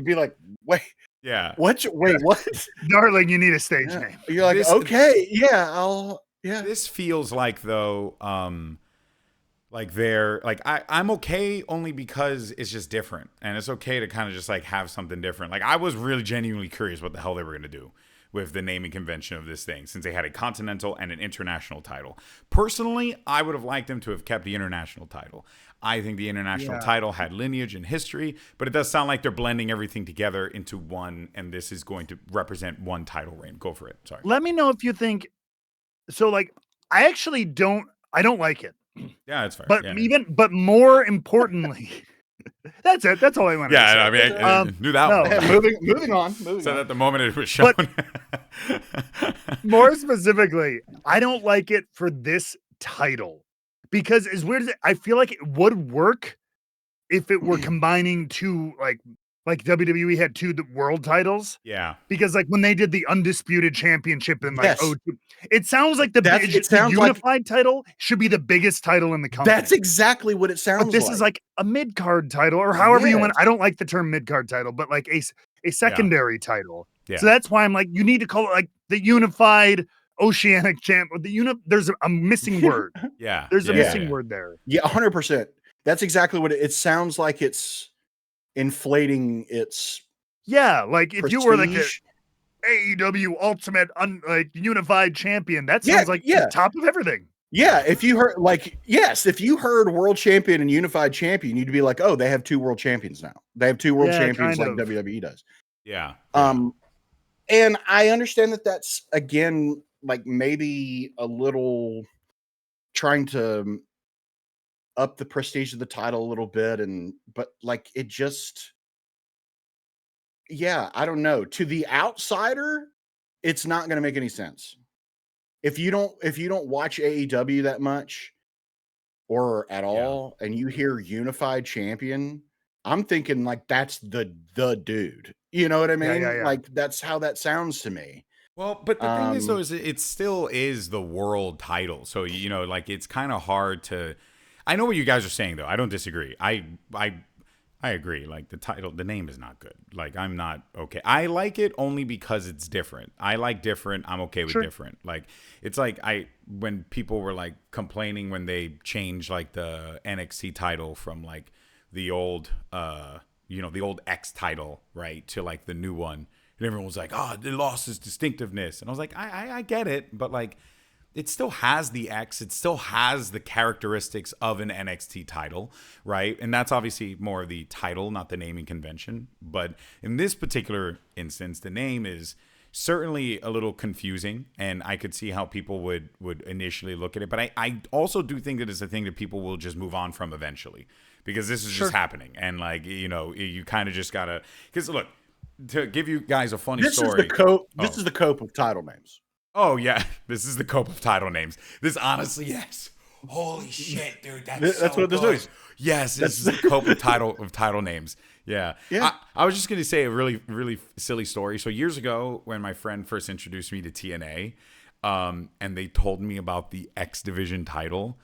be like, wait, Yeah. what? Darling, you need a stage Yeah. name. You're like, okay, yeah, yeah. This feels like though, like they're like I'm okay only because it's just different, and it's okay to kind of just like have something different. Like I was really genuinely curious what the hell they were gonna do with the naming convention of this thing, since they had a continental and an international title. Personally, I would have liked them to have kept the international title. I think the international title had lineage and history, but it does sound like they're blending everything together into one, and this is going to represent one title reign. Go for it. Sorry. Let me know if you think so. Like, I actually don't like it. Yeah, it's fair. But yeah. but more importantly, that's it. That's all I wanted to say. Yeah, I mean, I knew that no. one. Yeah, moving on. So at the moment it was shown. More specifically, I don't like it for this title because as weird as I feel like it would work if it were combining two like WWE had two world titles. Yeah. Because like when they did the undisputed championship in like Yes. it sounds like the unified title should be the biggest title in the company. That's exactly what it sounds But this is like a mid-card title or however you want. I don't like the term mid-card title, but like a secondary title. Yeah. So that's why I'm like, you need to call it like the unified oceanic champ. There's a missing word. Yeah. There's a missing word there. Yeah, 100%. That's exactly what it sounds like. It's inflating its like if you were like the prestige. AEW Ultimate Unified Champion, that sounds like the top of everything. Yeah, if you heard if you heard world champion and unified champion, you'd be like, oh, they have two world champions now. They have two world champions like WWE does. Yeah. And I understand that that's again like maybe a little trying to up the prestige of the title a little bit, but like it just, I don't know. To the outsider, it's not going to make any sense. If you don't watch AEW that much or at all, and you hear unified champion, I'm thinking like that's the dude. You know what I mean? Yeah. Like that's how that sounds to me. Well, but the thing is though, is it still is the world title. So, you know, like it's kind of hard to, I know what you guys are saying though. I don't disagree. I agree. Like the name is not good. Like I'm not okay. I like it only because it's different. I like different. I'm okay with different. Like it's like when people were like complaining when they changed like the NXT title from like the old, the old X title, right, to like the new one. And everyone was like, oh, it lost its distinctiveness. And I was like, I get it. But like, it still has the X. It still has the characteristics of an NXT title, right? And that's obviously more of the title, not the naming convention. But in this particular instance, the name is certainly a little confusing. And I could see how people would initially look at it. But I also do think that it's a thing that people will just move on from eventually. Because this is just happening. And like, you kind of just got to... Because look, to give you guys a funny story. This is the cope of title names. Oh, yeah. This is the cope of title names. This honestly, yes. Holy shit, dude. That's what this is. Yes, this is the cope of title names. Yeah. I was just going to say a really, really silly story. So years ago, when my friend first introduced me to TNA, and they told me about the X Division title,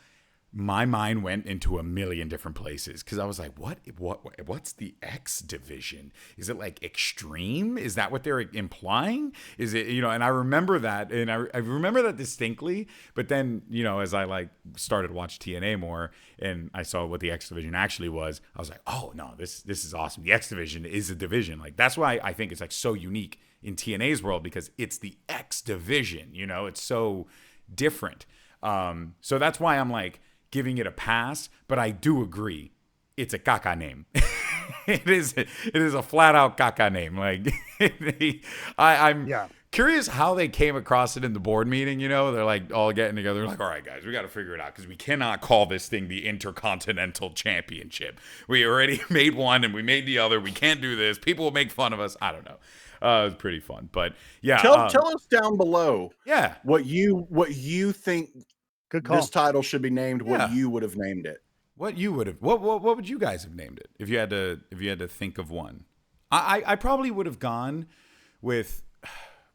my mind went into a million different places because I was like, what's the X division? Is it like extreme? Is that what they're implying? Is it, and I remember that, and I remember that distinctly, but then, as I like started to watch TNA more and I saw what the X division actually was, I was like, oh no, this is awesome. The X division is a division. Like, that's why I think it's like so unique in TNA's world, because it's the X division, it's so different. So that's why I'm like giving it a pass, but I do agree it's a caca name. It is a flat out caca name. Like, I'm curious how they came across it in the board meeting. They're like all getting together. They're like, all right, guys, we got to figure it out because we cannot call this thing the Intercontinental Championship. We already made one and we made the other. We can't do this. People will make fun of us. I don't know. It was pretty fun, but yeah. Tell us down below. Yeah. What you think. Good call. This title should be named. What you would have named it. What you would have. What would you guys have named it if you had to think of one? I probably would have gone with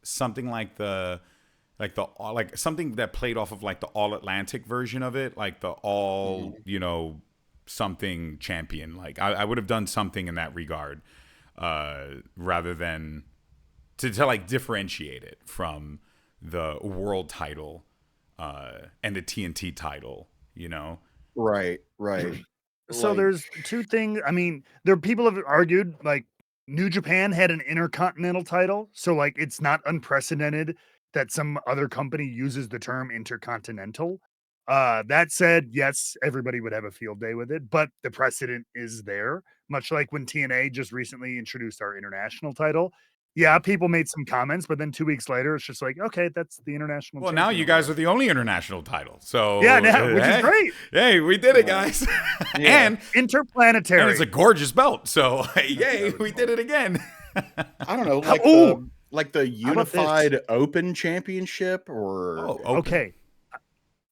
something like something that played off of like the All Atlantic version of it, like the all something champion. Like I would have done something in that regard, rather than to like differentiate it from the world title and the TNT title, Right. So there's two things. I mean, people have argued like New Japan had an intercontinental title, so like it's not unprecedented that some other company uses the term intercontinental. That said, yes, everybody would have a field day with it, but the precedent is there. Much like when TNA just recently introduced our international title. Yeah, people made some comments, but then 2 weeks later, it's just like, okay, that's the international. Well, now you guys are the only international title. So yeah, which is great. Hey, we did it, guys. And interplanetary. And it's a gorgeous belt. So yay, we did it again. I don't know, like the Unified Open Championship, or okay.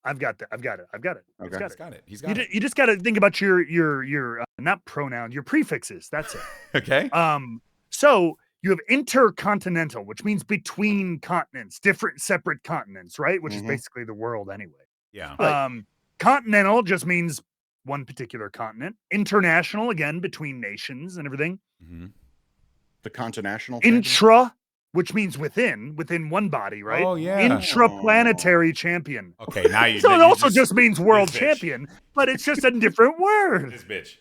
I've got it. Okay. He's got it. You just got to think about your not pronouns, your prefixes. That's it. Okay. So you have intercontinental, which means between continents, different separate continents, right? Which is basically the world anyway. Yeah. Right. Continental just means one particular continent. International, again, between nations and everything. Mm-hmm. The continental. Intra, which means within one body, right? Oh yeah. Intraplanetary champion. Okay, now you. So it also just means world champion, but it's just a different word. This bitch.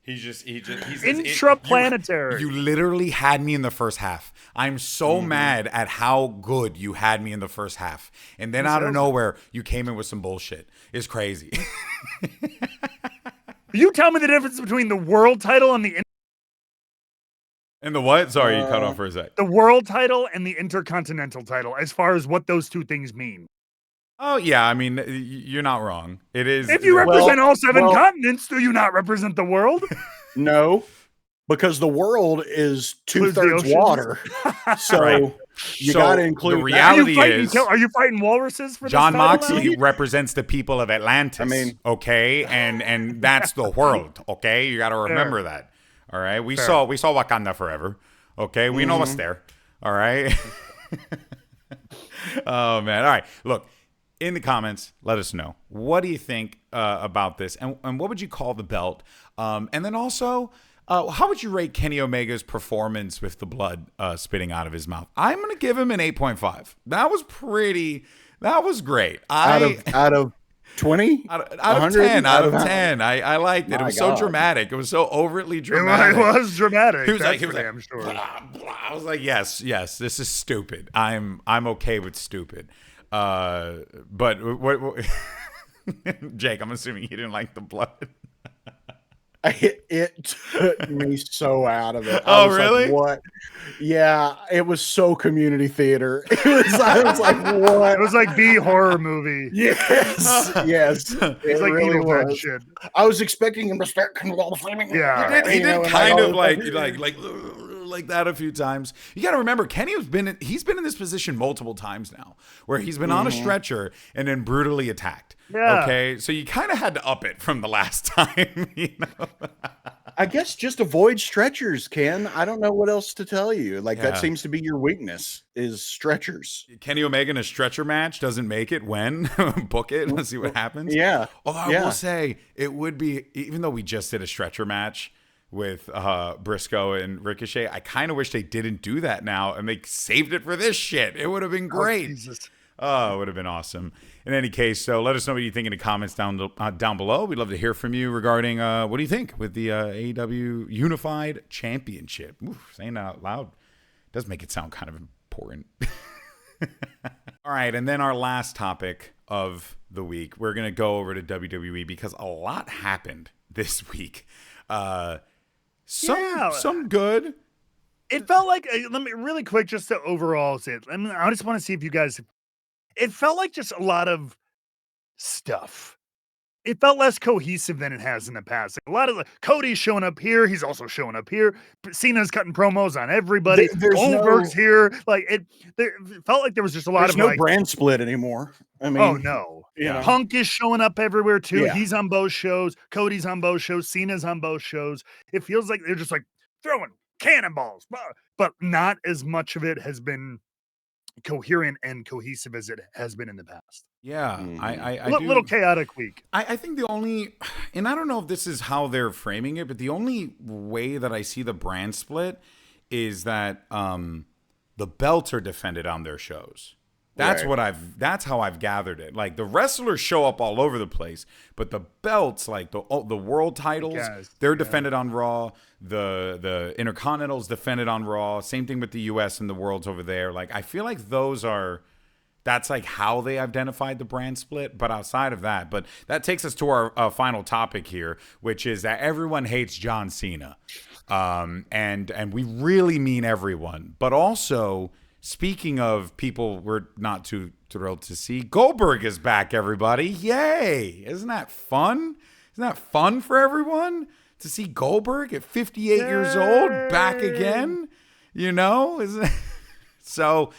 He's intraplanetary. You literally had me in the first half. I'm so mad at how good you had me in the first half. And then out of nowhere, you came in with some bullshit. It's crazy. You tell me the difference between the world title and the and the what? Sorry, you cut off for a sec. The world title and the intercontinental title, as far as what those two things mean. Oh, yeah. I mean, you're not wrong. It is. If you represent all seven continents, do you not represent the world? No, because the world is 2/3 water. So you got to include the reality are you fighting walruses for Jon this Moxley represents the people of Atlantis. I mean, okay, and that's the world. Okay, you got to remember that. All right, we saw Wakanda Forever. Okay, we know what's there. All right. Oh man. All right. Look. In the comments, let us know. What do you think about this? And what would you call the belt? And then also, how would you rate Kenny Omega's performance with the blood spitting out of his mouth? I'm going to give him an 8.5. That was great. Out of 20? Out of 10. Out of 10. I liked it. It was so dramatic. It was so overtly dramatic. It was dramatic. He was like, I'm sure. Blah, blah. I was like, yes, this is stupid. I'm okay with stupid. But what Jake, I'm assuming you didn't like the blood. It took me so out of it. Oh, really? Like, what? Yeah, it was so community theater. I was like, what? It was like B horror movie. Yes. It's like really Evil Dead shit. I was expecting him to start kind of all flaming. Yeah, he did kind of like that a few times. You got to remember, Kenny he's been in this position multiple times now, where he's been on a stretcher and then brutally attacked. Yeah. Okay, so you kind of had to up it from the last time. I guess just avoid stretchers, Ken. I don't know what else to tell you. Like that seems to be your weakness is stretchers. Kenny Omega in a stretcher match doesn't make it when? Book it. Let's see what happens. Yeah. Although I will say it would be, even though we just did a stretcher match with Briscoe and Ricochet, I kind of wish they didn't do that now and they saved it for this shit. It would have been great. Oh, it would have been awesome. In any case, so let us know what you think in the comments down below. We'd love to hear from you regarding what do you think with the AEW Unified Championship. Oof, saying that out loud does make it sound kind of important. All right, and then our last topic of the week, we're going to go over to WWE because a lot happened this week. Some good. It felt like, let me really quick, just to overall say it. I just want to see if you guys, it felt like just a lot of stuff. It felt less cohesive than it has in the past. Like a lot of Cody's showing up here. He's also showing up here. Cena's cutting promos on everybody. Goldberg's here. Like it felt like there was just a lot of no brand split anymore. I mean, oh no. Yeah. Punk is showing up everywhere too. Yeah. He's on both shows. Cody's on both shows. Cena's on both shows. It feels like they're just like throwing cannonballs, but not as much of it has been coherent and cohesive as it has been in the past. Yeah, I little chaotic week. I think the only, and I don't know if this is how they're framing it, but the only way that I see the brand split is that the belts are defended on their shows. That's that's how I've gathered it. Like the wrestlers show up all over the place, but the belts, like the world titles, they're defended on Raw. The Intercontinentals defended on Raw. Same thing with the US and the worlds over there. Like I feel like that's like how they identified the brand split. But outside of that, but that takes us to our final topic here, which is that everyone hates John Cena, and we really mean everyone, but also. Speaking of people we're not too thrilled to see, Goldberg is back, everybody. Yay. Isn't that fun? Isn't that fun for everyone to see Goldberg at 58 years old back again? You know? So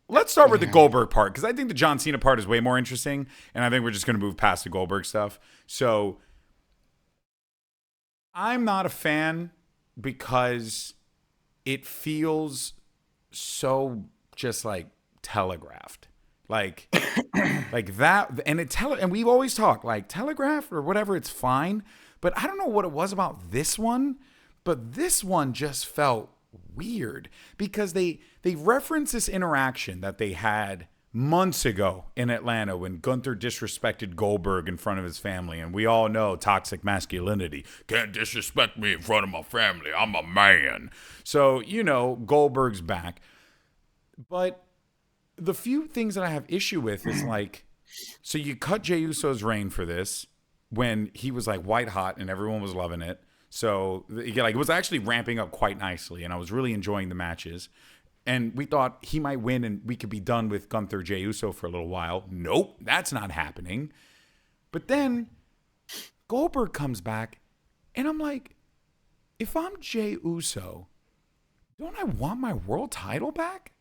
let's start with the Goldberg part because I think the John Cena part is way more interesting, and I think we're just going to move past the Goldberg stuff. So I'm not a fan because it feels so just like telegraphed, like that, and we've always talked like telegraph or whatever, it's fine, but I don't know what it was about this one, but this one just felt weird because they reference this interaction that they had months ago in Atlanta when Gunther disrespected Goldberg in front of his family, and we all know toxic masculinity. Can't disrespect me in front of my family. I'm a man. So, you know, Goldberg's back. But the few things that I have issue with is like, so you cut Jey Uso's reign for this when he was like white hot and everyone was loving it. So like it was actually ramping up quite nicely, and I was really enjoying the matches. And we thought he might win and we could be done with Gunther Jey Uso for a little while. Nope, that's not happening. But then Goldberg comes back, and I'm like, if I'm Jey Uso, don't I want my world title back?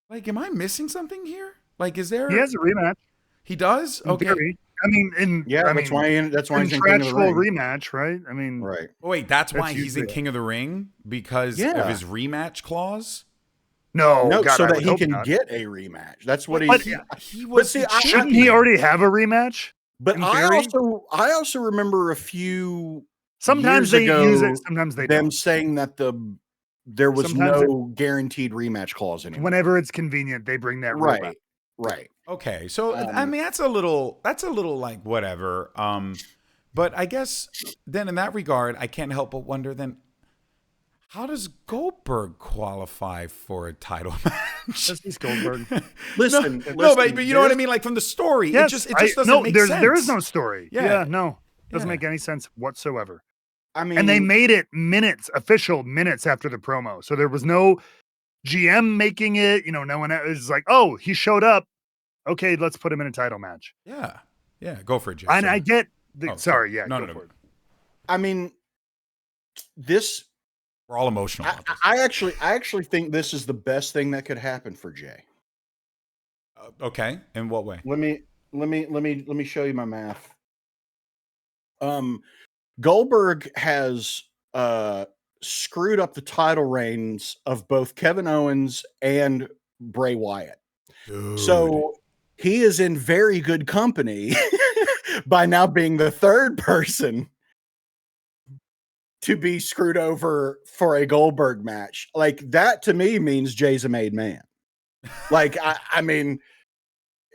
Like, am I missing something here? Like, is there? He has a rematch. He does? Okay. Theory. I mean, that's why he's in King of the Ring. Rematch, right? I mean, right. Oh, wait, that's why he's in King of the Ring because of his rematch clause. No, God, so that he can get a rematch. That's what he was. Shouldn't he already have a rematch? But I also remember a few. Sometimes they use it. Sometimes they don't. Saying that there was no guaranteed rematch clause anymore. Whenever it's convenient, they bring that rule up. Right. Okay, so I mean that's a little like whatever. But I guess then in that regard, I can't help but wonder then how does Goldberg qualify for a title match? He's Goldberg. Listen, but you know what I mean. Like from the story, yes, it just doesn't make sense. There is no story. No, doesn't make any sense whatsoever. I mean, and they made it official minutes after the promo, so there was no GM making it. You know, no one was like, "Oh, he showed up. Okay, let's put him in a title match." Yeah, go for it, Jason. And I get the sorry, no. For it. I mean, this we're all emotional. I actually think this is the best thing that could happen for Jey. Okay, in what way? Let me show you my math. Goldberg has screwed up the title reigns of both Kevin Owens and Bray Wyatt. Dude. So he is in very good company by now being the third person to be screwed over for a Goldberg match. Like, that to me means Jay's a made man. Like, I mean,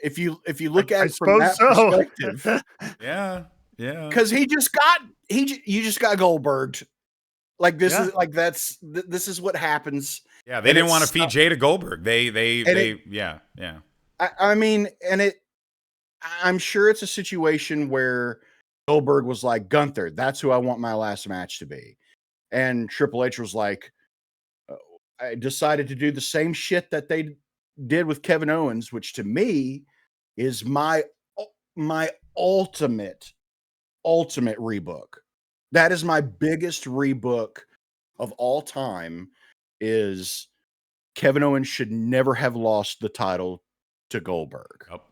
if you look at it from that perspective, yeah, because you just got Goldberged. Like, this is like this is what happens. Yeah, they didn't want to feed Jay to Goldberg. Yeah. I mean, and I'm sure it's a situation where Goldberg was like, Gunther, that's who I want my last match to be. And Triple H was like, I decided to do the same shit that they did with Kevin Owens, which to me is my ultimate rebook. That is my biggest rebook of all time. Is Kevin Owens should never have lost the title to Goldberg. Yep.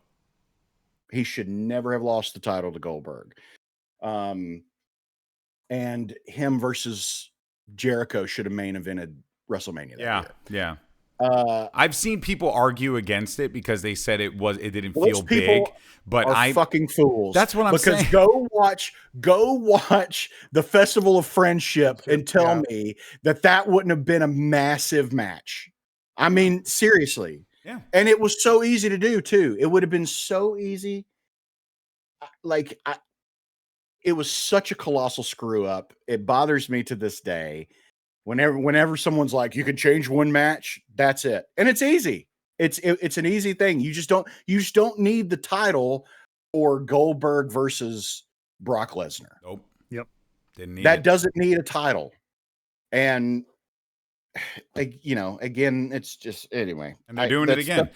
He should never have lost the title to Goldberg. And him versus Jericho should have main evented WrestleMania that year. Yeah. I've seen people argue against it because they said it didn't feel big, but I fucking fools. That's what I'm saying. Because go watch the Festival of Friendship and tell me that wouldn't have been a massive match. I mean, seriously. Yeah. And it was so easy to do too. It would have been so easy. Like, it was such a colossal screw up. It bothers me to this day. Whenever someone's like, you can change one match, that's it. And it's easy. It's an easy thing. You just don't need the title for Goldberg versus Brock Lesnar. Nope. Yep. Didn't need that doesn't need a title. And again, it's just anyway. And they're doing it again.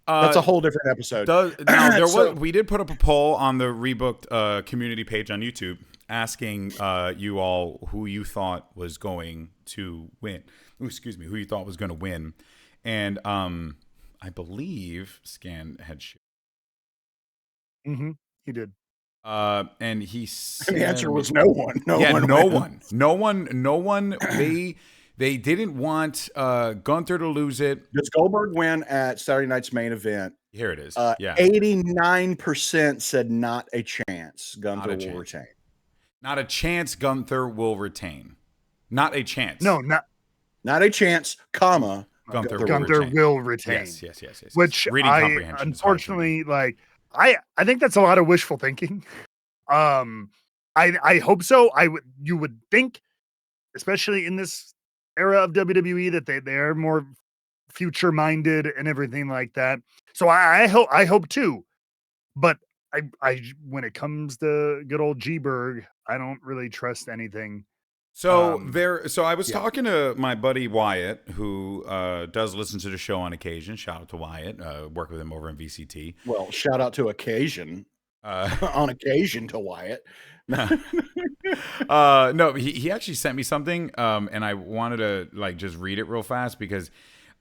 That's a whole different episode. We did put up a poll on the Rebooked community page on YouTube asking you all who you thought was going to win. Who you thought was going to win. And I believe Scan had shared. Mm-hmm. He did. And he said, and the answer was no one. No one. They didn't want Gunther to lose it. Does Goldberg win at Saturday night's main event? Here it is. 89% said not a chance. Gunther will retain. Not a chance. Gunther will retain. Not a chance. No, not a chance. Comma. Gunther will retain. Yes. Which unfortunately, I think that's a lot of wishful thinking. I hope so. You would think, especially in this era of WWE, that they're more future minded and everything like that. So I hope too. But I when it comes to good old G-Berg, I don't really trust anything. So I was talking to my buddy Wyatt, who does listen to the show on occasion. Shout out to Wyatt. Work with him over in VCT. Well, shout out to occasion. On occasion to Wyatt. No, he actually sent me something, and I wanted to just read it real fast because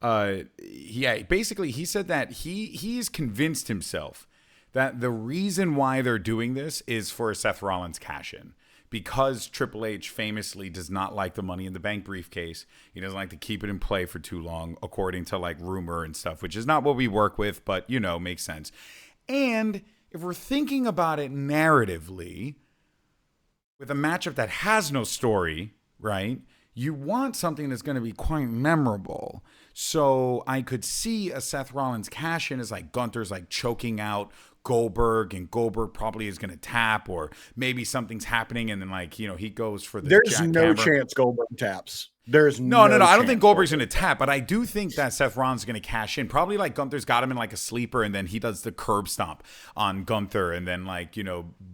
basically he said that he's convinced himself that the reason why they're doing this is for a Seth Rollins cash-in. Because Triple H famously does not like the Money in the Bank briefcase. He doesn't like to keep it in play for too long, according to rumor and stuff, which is not what we work with, but makes sense. And if we're thinking about it narratively, with a matchup that has no story, right? You want something that's going to be quite memorable. So I could see a Seth Rollins cash-in as Gunther's choking out Goldberg, and Goldberg probably is going to tap, or maybe something's happening, and then he goes for the There's no chance Goldberg taps. There's no. I don't think Goldberg's going to tap, but I do think that Seth Rollins is going to cash in. Probably Gunther's got him in a sleeper, and then he does the curb stomp on Gunther, and then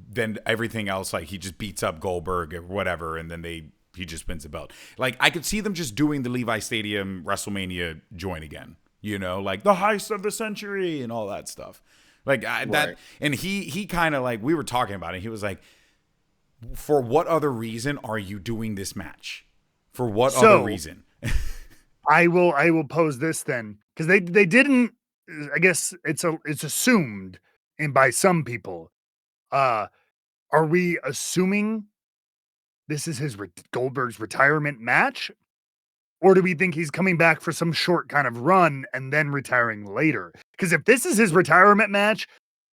then everything else he just beats up Goldberg or whatever, and then he just wins the belt. I could see them just doing the Levi Stadium WrestleMania joint again. The heist of the century and all that stuff. That, and he kind of we were talking about it. He was like, for what other reason are you doing this match? For what other reason? I will pose this then, because they didn't. I guess it's assumed, and by some people, are we assuming this is his Goldberg's retirement match? Or do we think he's coming back for some short kind of run and then retiring later? Because if this is his retirement match,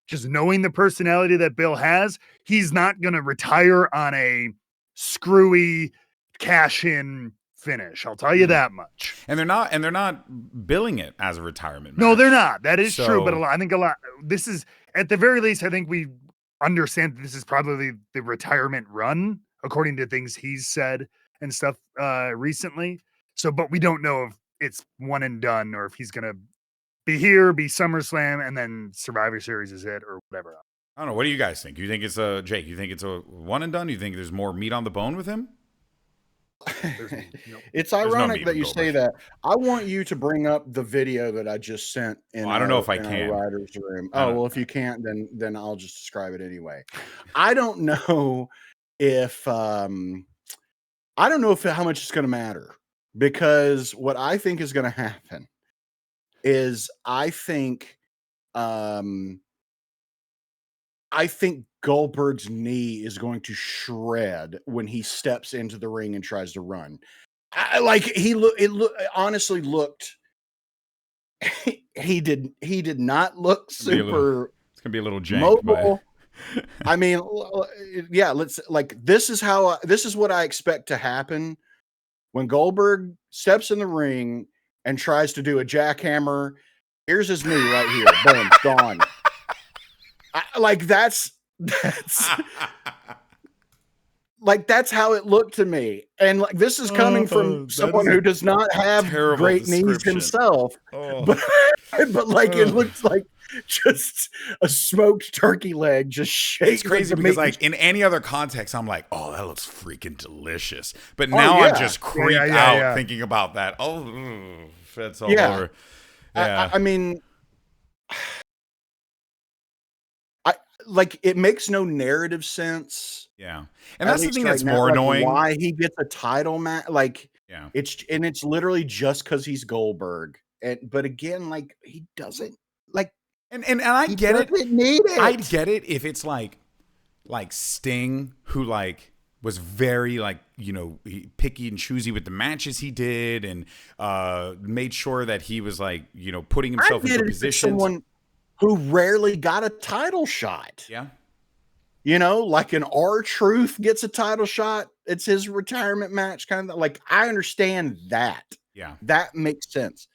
just knowing the personality that Bill has, he's not going to retire on a screwy cash-in finish. I'll tell you that much. And they're not billing it as a retirement match. No, they're not. That is true. But I think this is, at the very least, I think we understand that this is probably the retirement run, according to things he's said and stuff recently. So, but we don't know if it's one and done or if he's going to be here, be SummerSlam, and then Survivor Series is it or whatever. I don't know. What do you guys think? You think it's Jake? You think it's a one and done? You think there's more meat on the bone with him? It's ironic that you say that. I want you to bring up the video that I just sent in. I don't know if I can. Writer's room. Oh well, if you can't, then I'll just describe it anyway. I don't know if how much it's going to matter, because what I think is going to happen is I think Goldberg's knee is going to shred when he steps into the ring and tries to run. It honestly looked. He did not look super. It's gonna be a little jank, mobile. I mean, yeah. This is what I expect to happen when Goldberg steps in the ring and tries to do a jackhammer. Here's his knee right here. Boom, gone. That's that's how it looked to me. And this is coming from someone who does not have great knees himself. But it looks like just a smoked turkey leg just shaking. It's crazy because in any other context, I'm like, oh, that looks freaking delicious. But now I just creep out thinking about that. Oh, that's all over. Yeah. I mean, it makes no narrative sense. Yeah. And that's the thing that's more annoying. Why he gets a title match. It's literally just because he's Goldberg. But again, he doesn't and I get it. Need it. I get it if it's like Sting, who was very picky and choosy with the matches he did, and made sure that he was putting himself into positions. Someone who rarely got a title shot. Yeah. An R-Truth gets a title shot. It's his retirement match kind of I understand that. Yeah. That makes sense.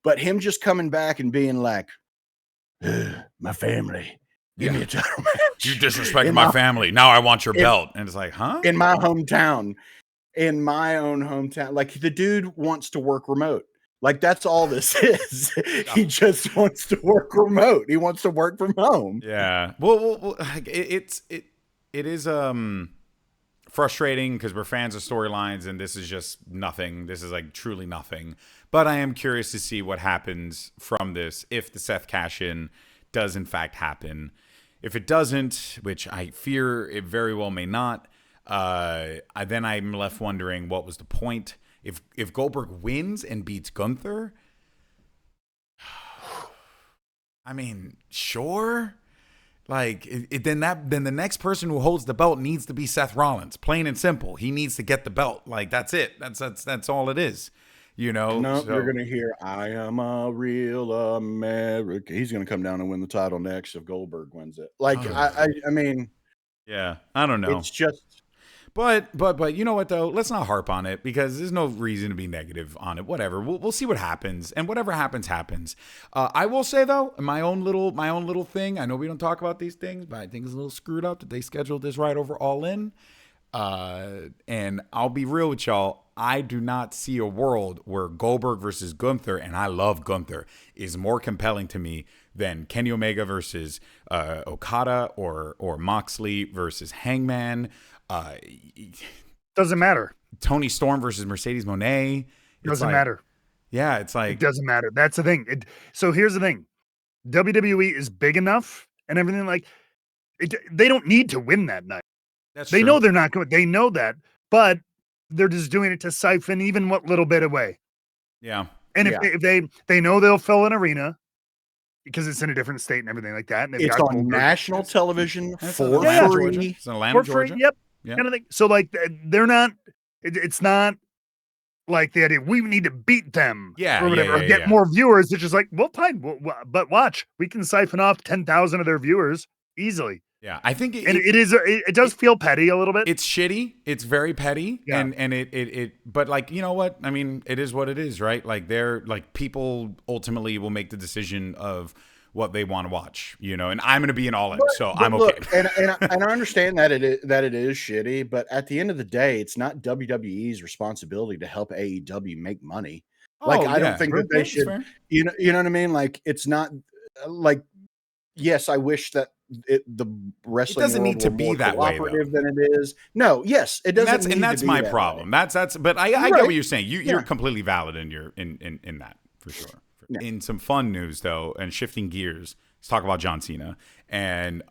But him just coming back and being like, my family, give me a title match. You disrespect my family. Now I want your belt. And it's like, huh? In my hometown, in my own hometown. The dude wants to work remote. That's all this is. He just wants to work remote. He wants to work from home. Yeah. Well, it is frustrating because we're fans of storylines, and this is just nothing. This is truly nothing. But I am curious to see what happens from this if the Seth cash-in does in fact happen. If it doesn't, which I fear it very well may not, then I'm left wondering what was the point. If Goldberg wins and beats Gunther, I mean, sure. Then the next person who holds the belt needs to be Seth Rollins. Plain and simple. He needs to get the belt. That's it. That's all it is. No, you're gonna hear "I am a real American." He's gonna come down and win the title next if Goldberg wins it. I mean, yeah, I don't know. It's just. But you know what though? Let's not harp on it because there's no reason to be negative on it. Whatever. We'll see what happens, and whatever happens. I will say though, my own little thing. I know we don't talk about these things, but I think it's a little screwed up that they scheduled this right over All In. And I'll be real with y'all. I do not see a world where Goldberg versus Gunther, and I love Gunther, is more compelling to me than Kenny Omega versus Okada or Moxley versus Hangman. Doesn't matter. Tony Storm versus Mercedes Moné. Doesn't matter. Yeah, it's it doesn't matter. That's the thing. So here's the thing. WWE is big enough and everything they don't need to win that night. They know they're not going. They know that, but they're just doing it to siphon even what little bit away. Yeah. And if they know they'll fill an arena because it's in a different state and everything like that. And it's on national television for free. It's in Atlanta, Georgia. Yep. Yeah. kind of thing. So like they're not. It's not like the idea we need to beat them, or whatever, or get more viewers. It's just like, well, fine, but watch, we can siphon off 10,000 of their viewers easily. Yeah, I think it does feel petty a little bit. It's shitty. It's very petty, and it. But like, you know what? I mean, it is what it is, right? Like they're like, people ultimately will make the decision of what they want to watch, you know. And I'm going to be an all in, so I'm okay. And I understand that it is shitty, but at the end of the day, it's not WWE's responsibility to help AEW make money. Like I don't think that they should. You know what I mean? Like it's not like. Yes, I wish that the wrestling doesn't need to be that way though. Than it is. No, yes, it doesn't. And that's my problem. That's. But I get what you're saying. You're completely valid in your in that for sure. Yeah. In some fun news though, and shifting gears, let's talk about John Cena and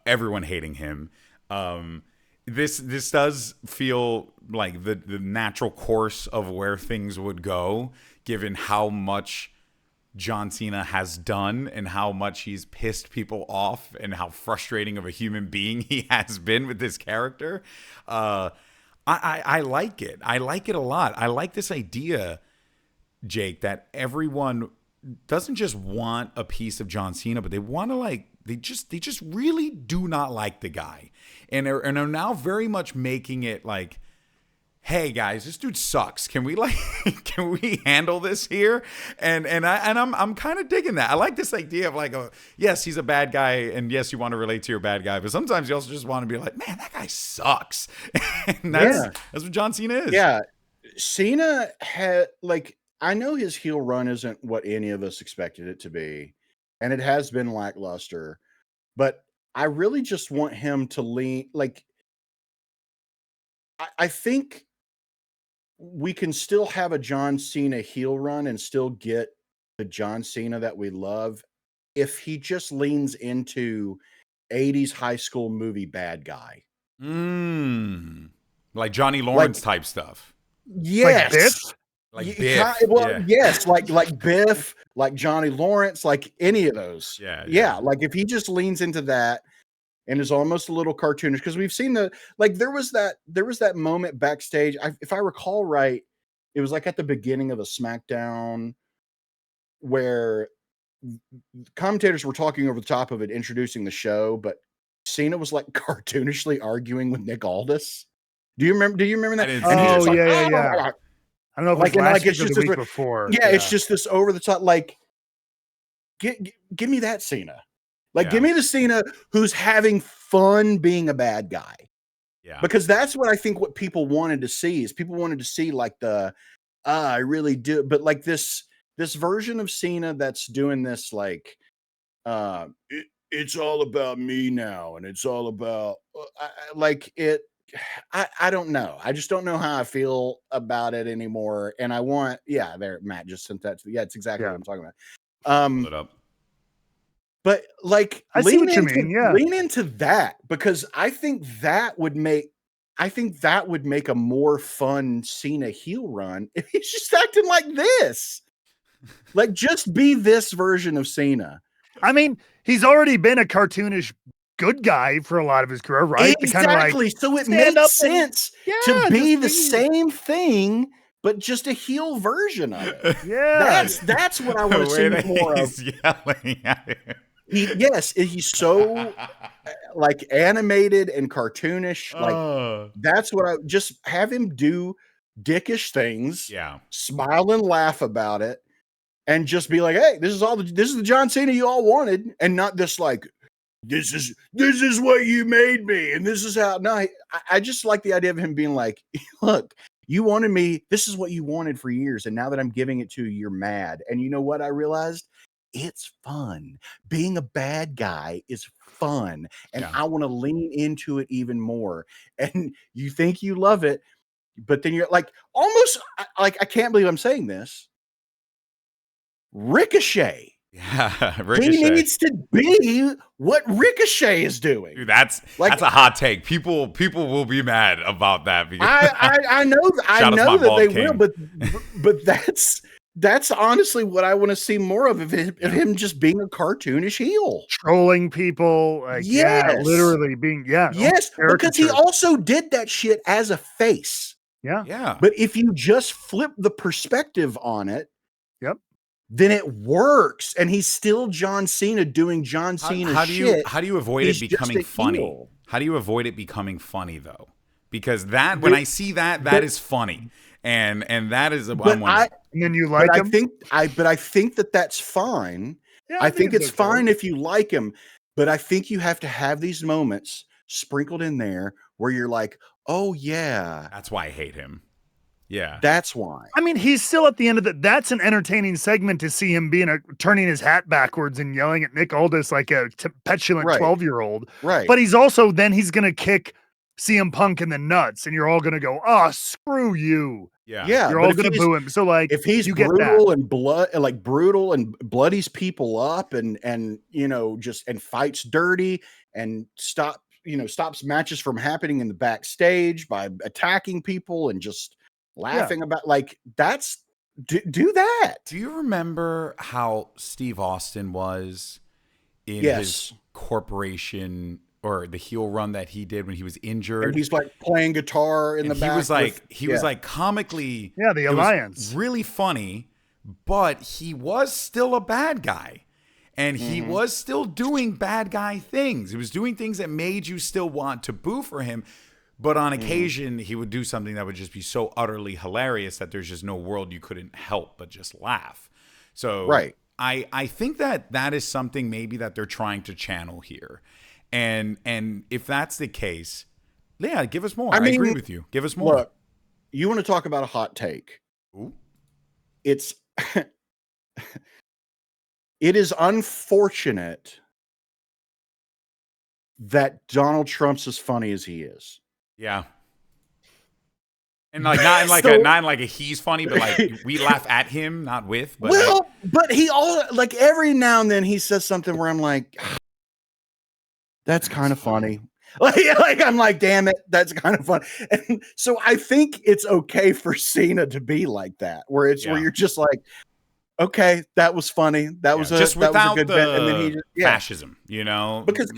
everyone hating him. This does feel like the natural course of where things would go, given how much John Cena has done and how much he's pissed people off and how frustrating of a human being he has been with this character. I like it. I like it a lot. I like this idea, Jake, that everyone doesn't just want a piece of John Cena, but they want to they just really do not like the guy, and are now very much making it like, hey guys, this dude sucks. Can we handle this here? And I'm kind of digging that. I like this idea of like, yes, he's a bad guy, and yes, you want to relate to your bad guy, but sometimes you also just want to be like, man, that guy sucks. And that's what John Cena is. Yeah, Cena had I know his heel run isn't what any of us expected it to be, and it has been lackluster, but I really just want him to lean. I think we can still have a John Cena heel run and still get the John Cena that we love if he just leans into 80s high school movie bad guy. Like Johnny Lawrence type stuff. Yes. Like Biff. Yes, like Biff, like Johnny Lawrence, like any of those. Yeah. Like if he just leans into that and is almost a little cartoonish, because we've seen there was that moment backstage. If I recall right, it was like at the beginning of a SmackDown where commentators were talking over the top of it, introducing the show, but Cena was like cartoonishly arguing with Nick Aldis. Do you remember that? Yeah. I don't know if it's just the week before. Yeah, it's just this over the top. Like, give me that Cena. Give me the Cena who's having fun being a bad guy. Yeah, because that's what I think what people wanted to see is people wanted to see like I really do, but like this version of Cena that's doing this it's all about me now, and it's all about I don't know. I just don't know how I feel about it anymore. And I want, Matt just sent that to it's exactly what I'm talking about. Pull it up. But I see what you mean. Yeah. Lean into that, because I think that would make a more fun Cena heel run if he's just acting like this. Just be this version of Cena. I mean, he's already been a cartoonish good guy for a lot of his career, right? Exactly. So it makes sense to be the same thing, but just a heel version of it. Yeah. That's what I want to see more of. He's yelling at him. He's so animated and cartoonish. That's what I just have him do dickish things. Yeah. Smile and laugh about it, and just be like, hey, this is the John Cena you all wanted, and not this this is what you made me, and this is how. No, I just like the idea of him being like, look, you wanted me. This is what you wanted for years, and now that I'm giving it to you, you're mad. And you know what? I realized it's fun. Being a bad guy is fun, and I want to lean into it even more. And you think you love it, but then you're almost I can't believe I'm saying this. Ricochet. Yeah, Ricochet. He needs to be what Ricochet is doing. Dude, that's a hot take. People will be mad about that. I know that they will, but That's honestly what I want to see more of him just being a cartoonish heel. Trolling people. Like, yeah, literally being, yes, because he also did that shit as a face. Yeah. But if you just flip the perspective on it, then it works. And he's still John Cena doing John Cena shit. How do you avoid it becoming funny? Heel. How do you avoid it becoming funny though? Because when I see that is funny. And that is and then you like him. I think that's fine. Yeah, I think it's fine if you like him, but I think you have to have these moments sprinkled in there where you're like, oh yeah, that's why I hate him. Yeah, that's why. I mean, he's still at the end of it. That's an entertaining segment to see him turning his hat backwards and yelling at Nick Aldis like a petulant 12-year-old. Right. But he's gonna kick CM Punk in the nuts, and you're all gonna go, "Oh, screw you!" Yeah. You're all gonna boo him. So like, if he's brutal and brutal and bloodies people up, and and fights dirty and stops matches from happening in the backstage by attacking people and just laughing about that's do that. Do you remember how Steve Austin was in his corporation? Or the heel run that he did when he was injured. And he's like playing guitar in the back. He was like comically. Yeah, the Alliance. Really funny, but he was still a bad guy. And he was still doing bad guy things. He was doing things that made you still want to boo for him. But on occasion, he would do something that would just be so utterly hilarious that there's just no world you couldn't help but just laugh. So I think that is something maybe that they're trying to channel here. And if that's the case, give us more. I agree with you. Give us more. Look, you want to talk about a hot take? Ooh. It is unfortunate that Donald Trump's as funny as he is. Yeah. And not in like a he's funny, but like we laugh at him, not with. But but he every now and then he says something where I'm like, that's kind of funny. Like I'm like, damn it, that's kind of fun. And so I think it's okay for Cena to be like that, where you're just like, okay, that was funny. That was just without good bit. And then he fascism, because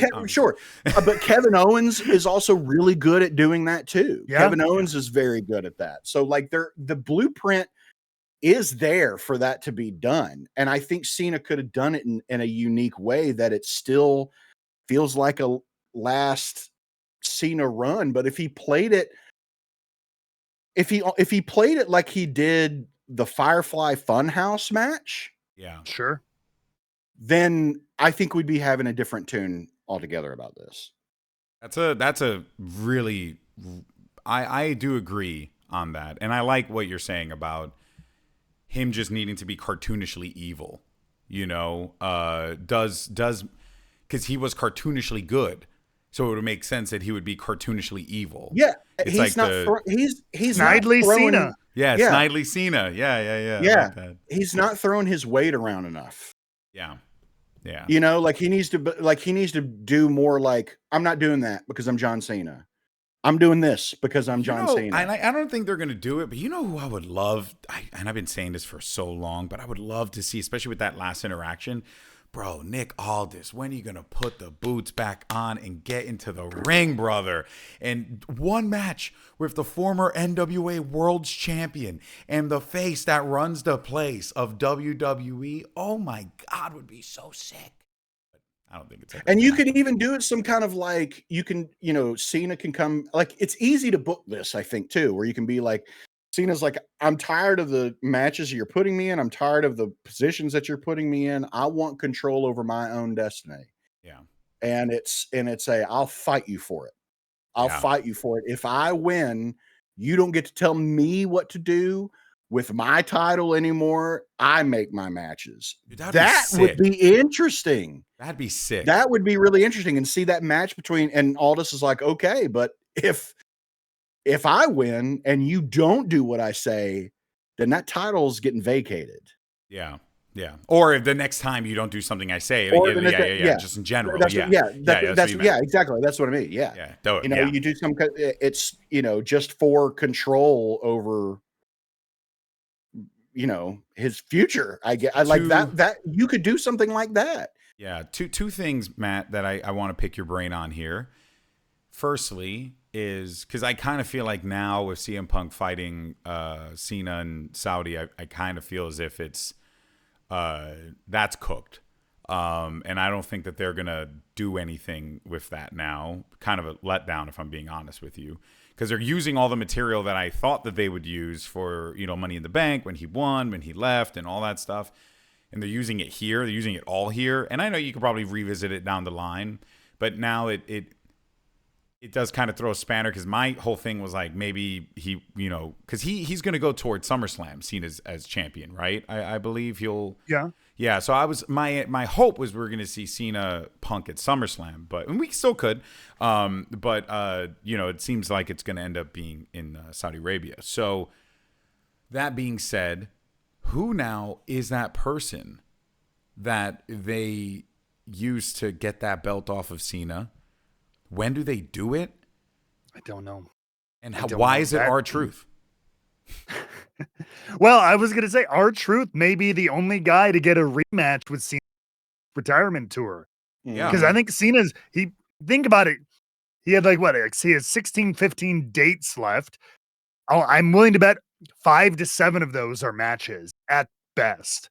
but Kevin Owens is also really good at doing that too. Yeah. Kevin Owens is very good at that. So like the blueprint is there for that to be done, and I think Cena could have done it in a unique way that it still feels like a last Cena run. But if he played it, if he played it like he did the Firefly Funhouse match, sure, then I think we'd be having a different tune altogether about this. That's a really, I do agree on that, and I like what you're saying about him just needing to be cartoonishly evil. Because he was cartoonishly good, so it would make sense that he would be cartoonishly evil. Yeah, it's he's like he's Snidely Cena. Yeah, Snidely Cena. Yeah. Like he's not throwing his weight around enough. Yeah. He needs to do more. Like, I'm not doing that because I'm John Cena. I'm doing this because I'm John Cena. And I don't think they're going to do it, but you know who I would love, and I've been saying this for so long, but I would love to see, especially with that last interaction. Bro, Nick Aldis, when are you going to put the boots back on and get into the ring, brother? And one match with the former NWA World's Champion and the face that runs the place of WWE. Oh, my God, would be so sick. But I don't think it's... And you could even do it some kind of like, Cena can come... Like, it's easy to book this, I think, too, where you can be like, Cena's like, I'm tired of the matches you're putting me in. I'm tired of the positions that you're putting me in. I want control over my own destiny. Yeah. And it's I'll fight you for it. I'll fight you for it. If I win, you don't get to tell me what to do with my title anymore. I make my matches. Dude, that would be interesting. That'd be sick. That would be really interesting. And see that match between, and Aldis is like, okay, but if I win and you don't do what I say, then that title's getting vacated. Yeah. Yeah. Or if the next time you don't do something I say, just in general. Exactly. That's what I mean. Yeah. You do some, it's, just for control over, his future. I like that you could do something like that. Yeah. Two things, Matt, that I want to pick your brain on here. Firstly is because I kind of feel like now with CM Punk fighting Cena and Saudi, I kind of feel as if it's that's cooked. And I don't think that they're going to do anything with that now. Kind of a letdown, if I'm being honest with you. Because they're using all the material that I thought that they would use for, Money in the Bank, when he won, when he left, and all that stuff. And they're using it here. They're using it all here. And I know you could probably revisit it down the line. But now it does kind of throw a spanner, because my whole thing was like, maybe he, because he's going to go towards SummerSlam, seen as champion, right? I believe he'll. Yeah. Yeah, so I was my hope was we were going to see Cena Punk at SummerSlam, and we still could, but it seems like it's going to end up being in Saudi Arabia. So that being said, who now is that person that they use to get that belt off of Cena? When do they do it? I don't know. And why is it R-Truth? Well, I was going to say R-Truth may be the only guy to get a rematch with Cena's retirement tour. Yeah. Because I think think about it. He had he has 16, 15 dates left. I'm willing to bet 5 to 7 of those are matches at best.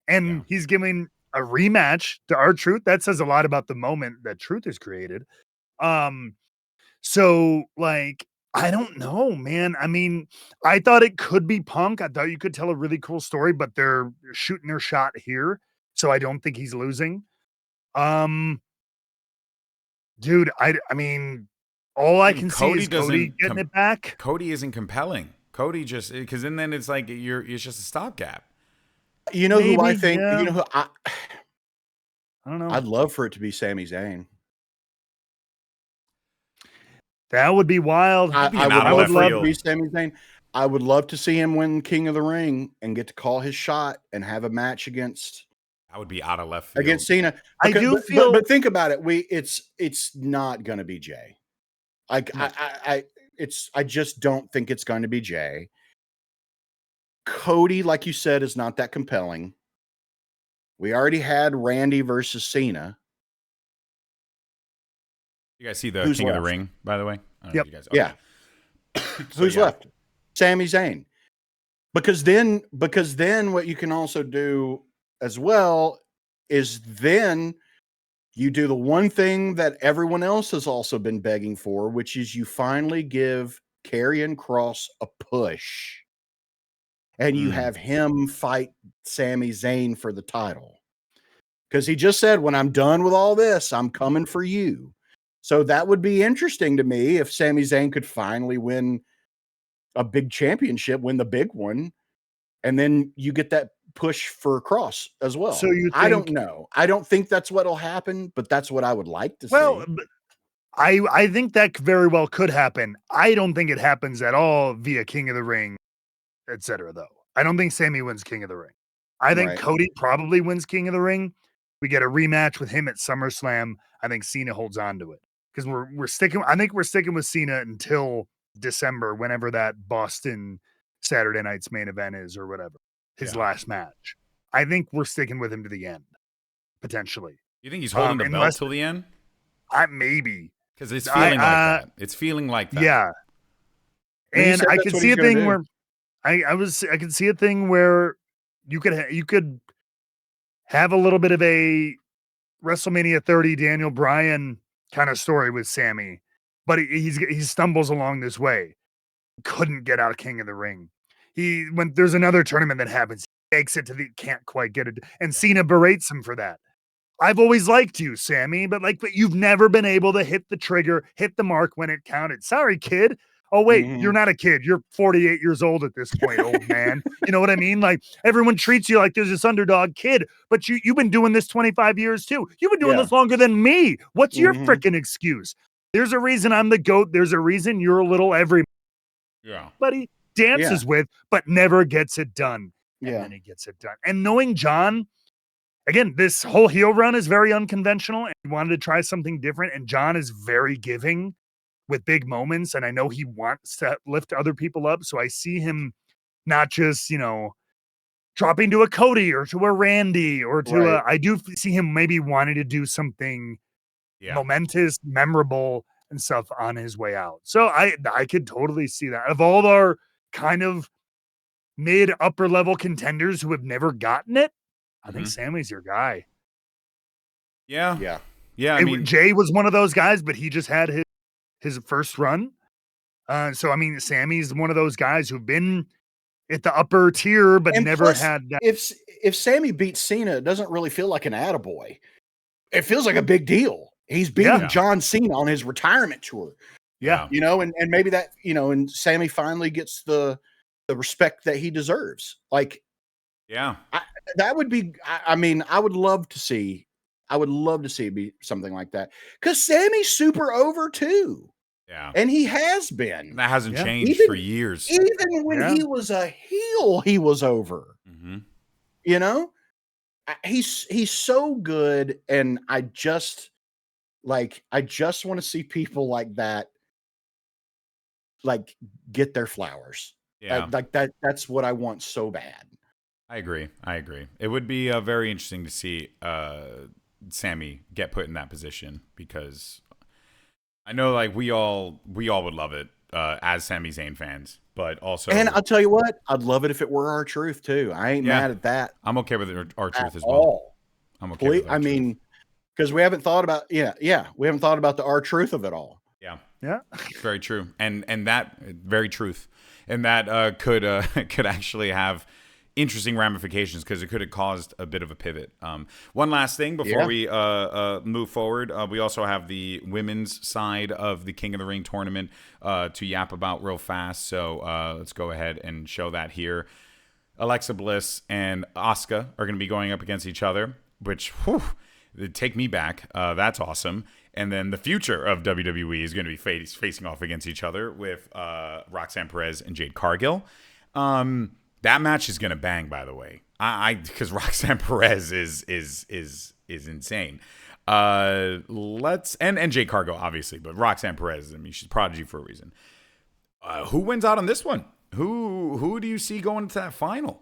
And he's giving a rematch to R-Truth. That says a lot about the moment that Truth is created. So I don't know, man. I mean, I thought it could be Punk. I thought you could tell a really cool story, but they're shooting their shot here. So I don't think he's losing. Dude, I mean, all I can see is Cody getting it back. Cody isn't compelling. Cody just, because then it's like it's just a stopgap. You know who I think? Yeah. You know who I don't know. I'd love for it to be Sami Zayn. That would be wild. I would love to be Sami Zayn. I would love to see him win King of the Ring and get to call his shot and have a match against. That would be out of left field. Against Cena. But think about it. It's not going to be Jey. I just don't think it's going to be Jey. Cody, like you said, is not that compelling. We already had Randy versus Cena. You guys see the King of the Ring, by the way? Yep. You guys, okay. Yeah. Who's left? Sami Zayn. Because then what you can also do as well is then you do the one thing that everyone else has also been begging for, which is you finally give Karrion Kross a push. And you have him fight Sami Zayn for the title. Because he just said, when I'm done with all this, I'm coming for you. So that would be interesting to me if Sami Zayn could finally win a big championship, win the big one, and then you get that push for Kross as well. So I don't know. I don't think that's what'll happen, but that's what I would like to see. Well, I think that very well could happen. I don't think it happens at all via King of the Ring, etc. Though I don't think Sami wins King of the Ring. I think Cody probably wins King of the Ring. We get a rematch with him at SummerSlam. I think Cena holds on to it because we're sticking. I think we're sticking with Cena until December, whenever that Boston Saturday night's main event is, or whatever his last match. I think we're sticking with him to the end, potentially. You think he's holding the belt till the end? Maybe, because it's feeling like that. It's feeling like that. Yeah, and I could see a thing where I could see a thing where you could have a little bit of a WrestleMania 30 Daniel Bryan kind of story with Sami, but he stumbles along this way. Couldn't get out of King of the Ring. When there's another tournament that happens, he makes it to can't quite get it, and Cena berates him for that. I've always liked you, Sami, but you've never been able to hit the trigger, hit the mark when it counted. Sorry, kid. Oh, wait, you're not a kid. You're 48 years old at this point, old man. You know what I mean? Everyone treats you like there's this underdog kid, but you've been doing this 25 years too. You've been doing this longer than me. What's your freaking excuse? There's a reason I'm the GOAT. There's a reason you're a little everybody dances with, but never gets it done. And then he gets it done. And knowing John, again, this whole heel run is very unconventional, and he wanted to try something different, and John is very giving with big moments, and I know he wants to lift other people up, so I see him not just, dropping to a Cody or to a Randy or to Right. I do see him maybe wanting to do something momentous, memorable, and stuff on his way out. So I could totally see that. Of all our kind of mid upper level contenders who have never gotten it, I think Sammy's your guy. Yeah. I mean, Jey was one of those guys, but he just had his first run. So I mean, Sammy's one of those guys who've been at the upper tier, but And never plus, had that. If Sammy beats Cena, it doesn't really feel like an attaboy. It feels like a big deal. He's beating John Cena on his retirement tour. Yeah. You know, and maybe that, you know, and Sammy finally gets the respect that he deserves. Like, that would be, I mean, I would love to see it be something like that. Because Sammy's super over too. Yeah. And he has been. That hasn't changed for years. Even when he was a heel, he was over. You know? He's so good, and I just want to see people like that like get their flowers. Like that's what I want so bad. I agree. It would be very interesting to see Sammy get put in that position, because I know like we all would love it as Sami Zayn fans, but also, and I'll tell you what, I'd love it if it were R-Truth too. I ain't mad at that. I'm okay with R-Truth as well. I'm okay with I mean, because we haven't thought about we haven't thought about the R-Truth of it all. Yeah, very true, and that very truth, and that could actually have interesting ramifications, because it could have caused a bit of a pivot. One last thing before we move forward, we also have the women's side of the King of the Ring tournament to yap about real fast. So let's go ahead and show that here. Alexa Bliss and Asuka are going to be going up against each other, which take me back. That's awesome. And then the future of WWE is going to be facing off against each other with Roxanne Perez and Jade Cargill. That match is going to bang, by the way. Because Roxanne Perez is insane. And Jade Cargill, obviously, but Roxanne Perez, I mean, she's prodigy for a reason. Who wins out on this one? Who do you see going to that final?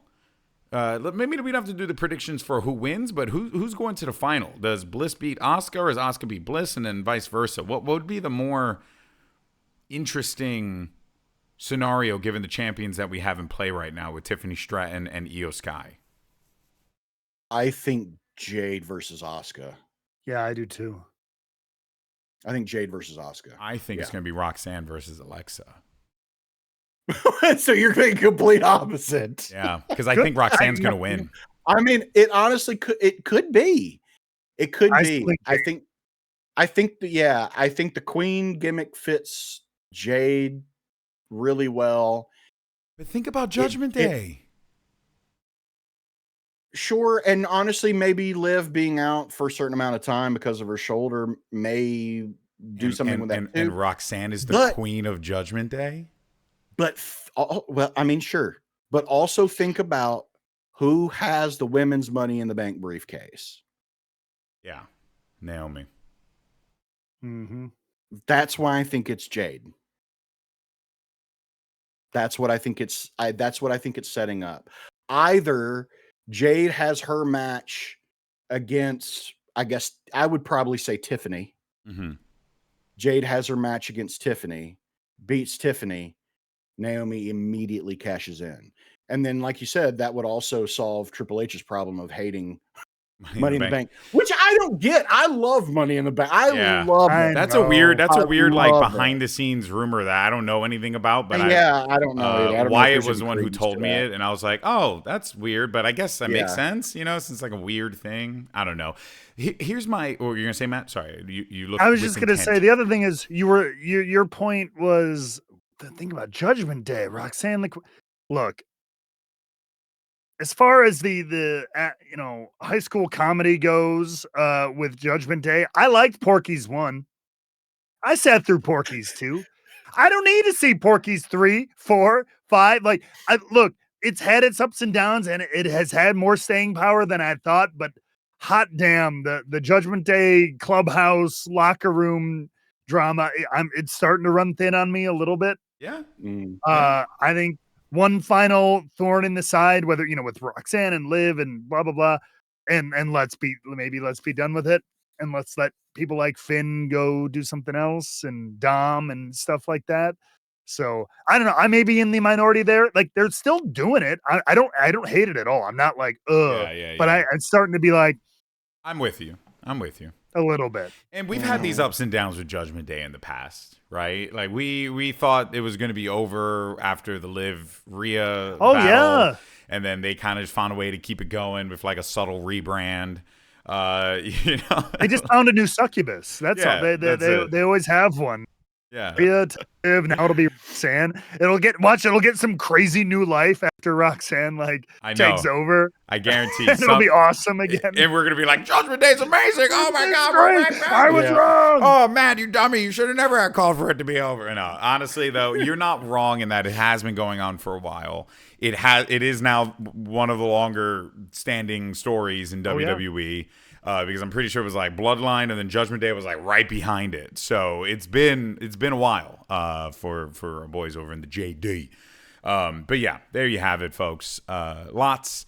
Maybe we don't have to do the predictions for who wins, but who's going to the final? Does Bliss beat Asuka, or does Asuka beat Bliss, and then vice versa? What would be the more interesting scenario given the champions that we have in play right now with Tiffany Stratton and Io Sky? I think Jade versus Asuka. Yeah, I do too. I think Jade versus Asuka. I think it's going to be Roxanne versus Alexa. So you're going complete opposite. Yeah, because I think Roxanne's going to win. I mean, it honestly could be. It could be. I think the Queen gimmick fits Jade really well. But think about Judgment Day. Sure, and honestly, maybe Liv being out for a certain amount of time because of her shoulder may do something with that too. And Roxanne is the queen of Judgment Day. But well, I mean, sure, but also think about who has the women's Money in the Bank briefcase. Yeah, Naomi. That's why I think it's Jade. That's what I think it's. That's what I think it's setting up. Either Jade has her match against, I guess I would probably say Tiffany. Jade has her match against Tiffany, beats Tiffany. Naomi immediately cashes in. And then, like you said, that would also solve Triple H's problem of hating Money in the Bank, which I don't get. I love Money in the Bank. I love it. That's a weird like behind the scenes rumor that I don't know anything about, but I don't know. Wyatt was the one who told me it, and I was like, oh, that's weird, but I guess that makes sense, you know, since like a weird thing. I don't know. Here's my, you're gonna say, Matt? Sorry, you look. I was just gonna say the other thing is your point was the thing about Judgment Day, Roxanne. Look. As far as the high school comedy goes with Judgment Day, I liked Porky's 1. I sat through Porky's 2. I don't need to see Porky's 3, 4, 5. Like, look, it's had its ups and downs, and it has had more staying power than I thought. But hot damn, the Judgment Day clubhouse locker room drama, it's starting to run thin on me a little bit. Yeah. I think one final thorn in the side, whether, with Roxanne and Liv and blah, blah, blah. And let's be done with it. And let's let people like Finn go do something else and Dom and stuff like that. So I don't know. I may be in the minority there. Like, they're still doing it. I don't hate it at all. I'm not like, ugh. But I'm starting to be like, I'm with you. A little bit. And we've had these ups and downs with Judgment Day in the past, right? Like we thought it was going to be over after the Liv Rhea battle, yeah. And then they kind of just found a way to keep it going with like a subtle rebrand. They just found a new succubus. That's all. They always have one. Yeah. Now it'll be Roxanne. It'll get some crazy new life after Roxanne takes over. I guarantee it'll be awesome again. And we're gonna be like, Judgment Day's amazing. Oh my god, I was wrong. Oh man, you dummy! You should have never had called for it to be over. No, honestly though, you're not wrong in that it has been going on for a while. It is now one of the longer standing stories in WWE. Because I'm pretty sure it was like Bloodline, and then Judgment Day was like right behind it. So it's been a while for our boys over in the JD. But yeah, there you have it, folks. Lots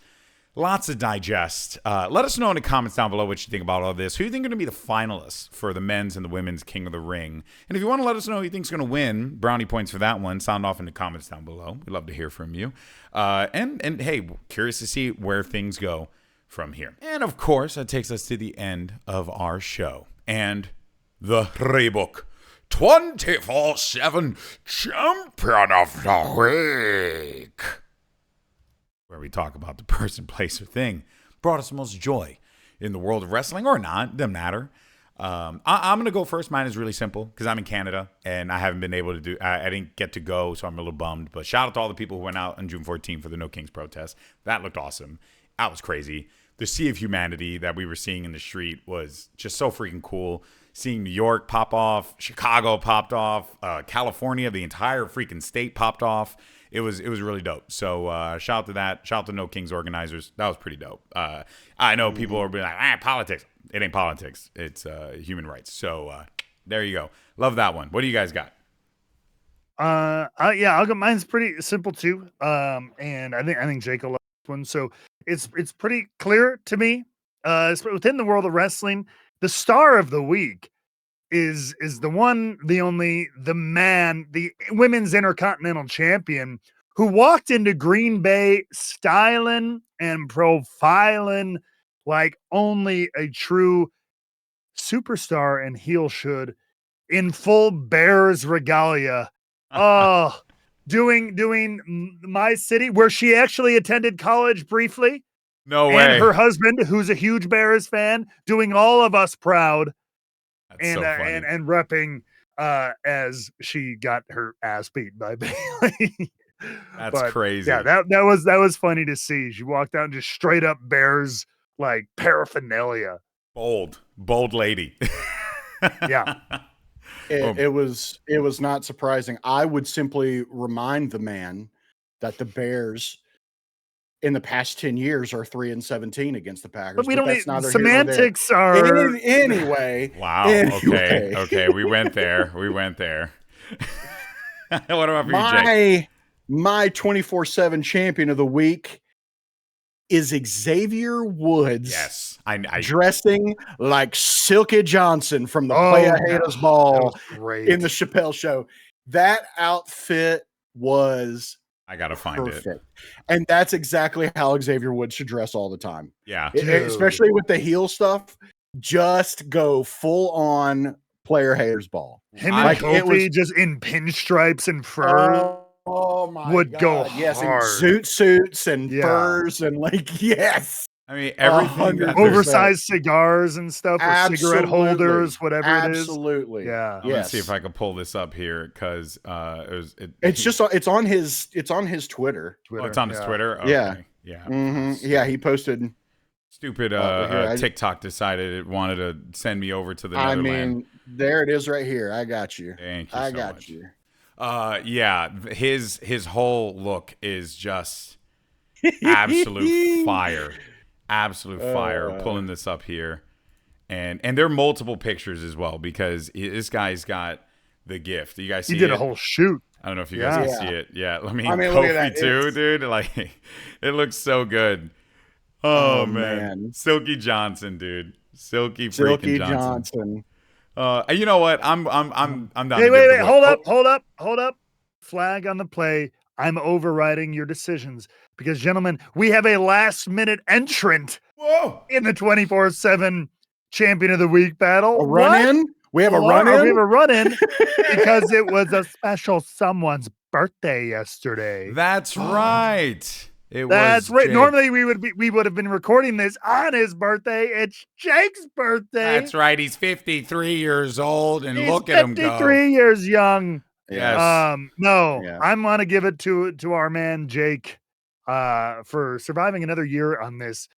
to digest. Let us know in the comments down below what you think about all this. Who do you think are going to be the finalists for the men's and the women's King of the Ring? And if you want to let us know who you think is going to win, brownie points for that one, sound off in the comments down below. We'd love to hear from you. And hey, curious to see where things go from here. And of course, that takes us to the end of our show and the Rebooked 24/7 Champion of the Week, where we talk about the person, place, or thing brought us the most joy in the world of wrestling, or not, doesn't matter. I'm going to go first. Mine is really simple because I'm in Canada and I haven't been able to do, I didn't get to go, so I'm a little bummed. But shout out to all the people who went out on June 14th for the No Kings protest. That looked awesome. That was crazy. The sea of humanity that we were seeing in the street was just so freaking cool. Seeing New York pop off, Chicago popped off, California, the entire freaking state popped off. It was really dope. So shout out to that. Shout out to No Kings organizers. That was pretty dope. I know people are being like, politics. It ain't politics. It's human rights. So there you go. Love that one. What do you guys got? I'll go. Mine's pretty simple too. And I think Jake will love this one. So it's pretty clear to me. Within the world of wrestling, the star of the week is the one, the only, the man, the women's intercontinental champion who walked into Green Bay styling and profiling like only a true superstar and heel should, in full Bears regalia. Doing My City, where she actually attended college briefly. No way. And her husband, who's a huge Bears fan, doing all of us proud. That's so funny. And repping as she got her ass beat by Bayley. That's crazy. Yeah, that was funny to see. She walked out and just straight up Bears like paraphernalia. Bold lady. Yeah. It was not surprising. I would simply remind the man that the Bears in the past 10 years are 3-17 against the Packers. But we don't need semantics are anyway. Wow. Anyway. Okay. We went there. What about for you, Jake? My 24/7 champion of the week is Xavier Woods. Yes. I dressing like Silky Johnson from the Playa Haters Ball in the Chappelle Show. That outfit was I gotta find perfect. it. And that's exactly how Xavier Woods should dress all the time. Yeah. Especially with the heel stuff. Just go full on Player Haters Ball. Him and Kofi just in pinstripes and fur. Oh my would God. go yes, hard. And suits and furs and yes. I mean, everything. Oversized cigars and stuff, or cigarette holders, whatever it is. Absolutely. Yeah. I'm gonna see if I can pull this up here because it's on his Twitter. Oh, it's on his Twitter. Okay. Yeah. Mm-hmm. Yeah, he posted. Stupid TikTok decided it wanted to send me over to the Netherlands. I mean, there it is right here. I got you. Thank you. I got you. Yeah, his whole look is just absolute fire. Absolute fire. Pulling this up here. And there are multiple pictures as well because this guy's got the gift. You guys see he did a whole shoot. I don't know if you guys can see it. Yeah, I mean look at that. Kofi too, dude. Like, it looks so good. Oh man. Silky Johnson, dude. Silky freaking Johnson. You know what? I'm down. Wait. Hold up. Flag on the play. I'm overriding your decisions because, gentlemen, we have a last-minute entrant in the 24/7 Champion of the Week battle. A run-in? We have a run-in? We have a run-in because it was a special someone's birthday yesterday. That's right. That's right. Jake. Normally we would have been recording this on his birthday. It's Jake's birthday. That's right. He's 53 years old, and look at him go. 53 years young. Yes. I want to give it to our man Jake for surviving another year on this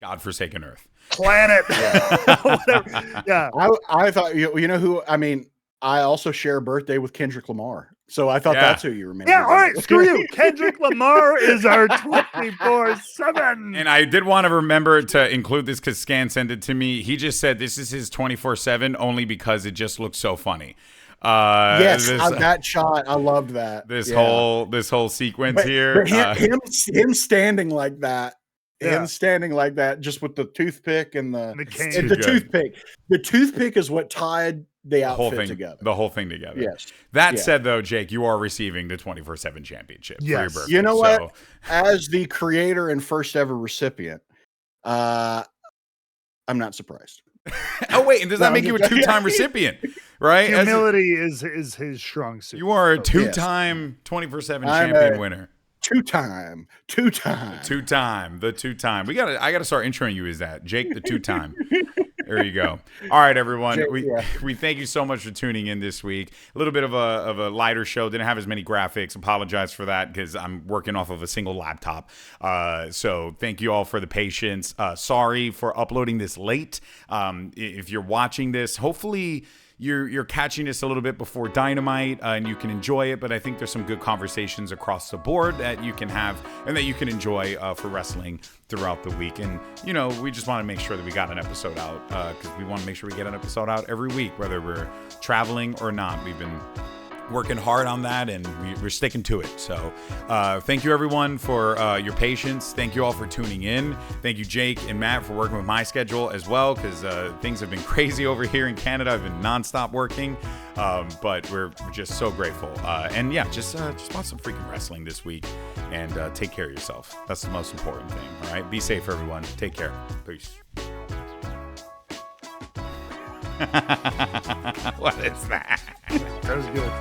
godforsaken earth planet. Whatever. Yeah. I thought you know who. I mean, I also share a birthday with Kendrick Lamar. So I thought that's who you remember. Yeah, all right, screw you. Kendrick Lamar is our 24/7. And I did want to remember to include this because Scan sent it to me. He just said this is his 24/7 only because it just looks so funny. That shot, I loved that. This whole sequence here. But him standing like that. Him standing like that, just with the toothpick and the toothpick. The toothpick is what tied the outfit together. The whole thing together. Yes. That said, though, Jake, you are receiving the 24/7 championship for your birthday. You know what? As the creator and first ever recipient, I'm not surprised. Oh wait, and does that make you a two-time recipient? Right? Humility is his strong suit. You are a two-time 24/7 champion winner. Two-time. I gotta start introing you as that. Jake the two-time. There you go. All right, everyone. We thank you so much for tuning in this week. A little bit of a lighter show. Didn't have as many graphics. Apologize for that because I'm working off of a single laptop. So thank you all for the patience. Sorry for uploading this late. If you're watching this, hopefully you're catching this a little bit before Dynamite and you can enjoy it, but I think there's some good conversations across the board that you can have and that you can enjoy for wrestling throughout the week. And, you know, we just want to make sure that we got an episode out because we want to make sure we get an episode out every week, whether we're traveling or not. We've been working hard on that and we're sticking to it. So thank you everyone for your patience. Thank you all for tuning in. Thank you Jake and Matt for working with my schedule as well because things have been crazy over here in Canada. I've been nonstop working, but we're just so grateful. And yeah, just watch some freaking wrestling this week and take care of yourself. That's the most important thing. All right, be safe everyone. Take care. Peace. What is that? That was good.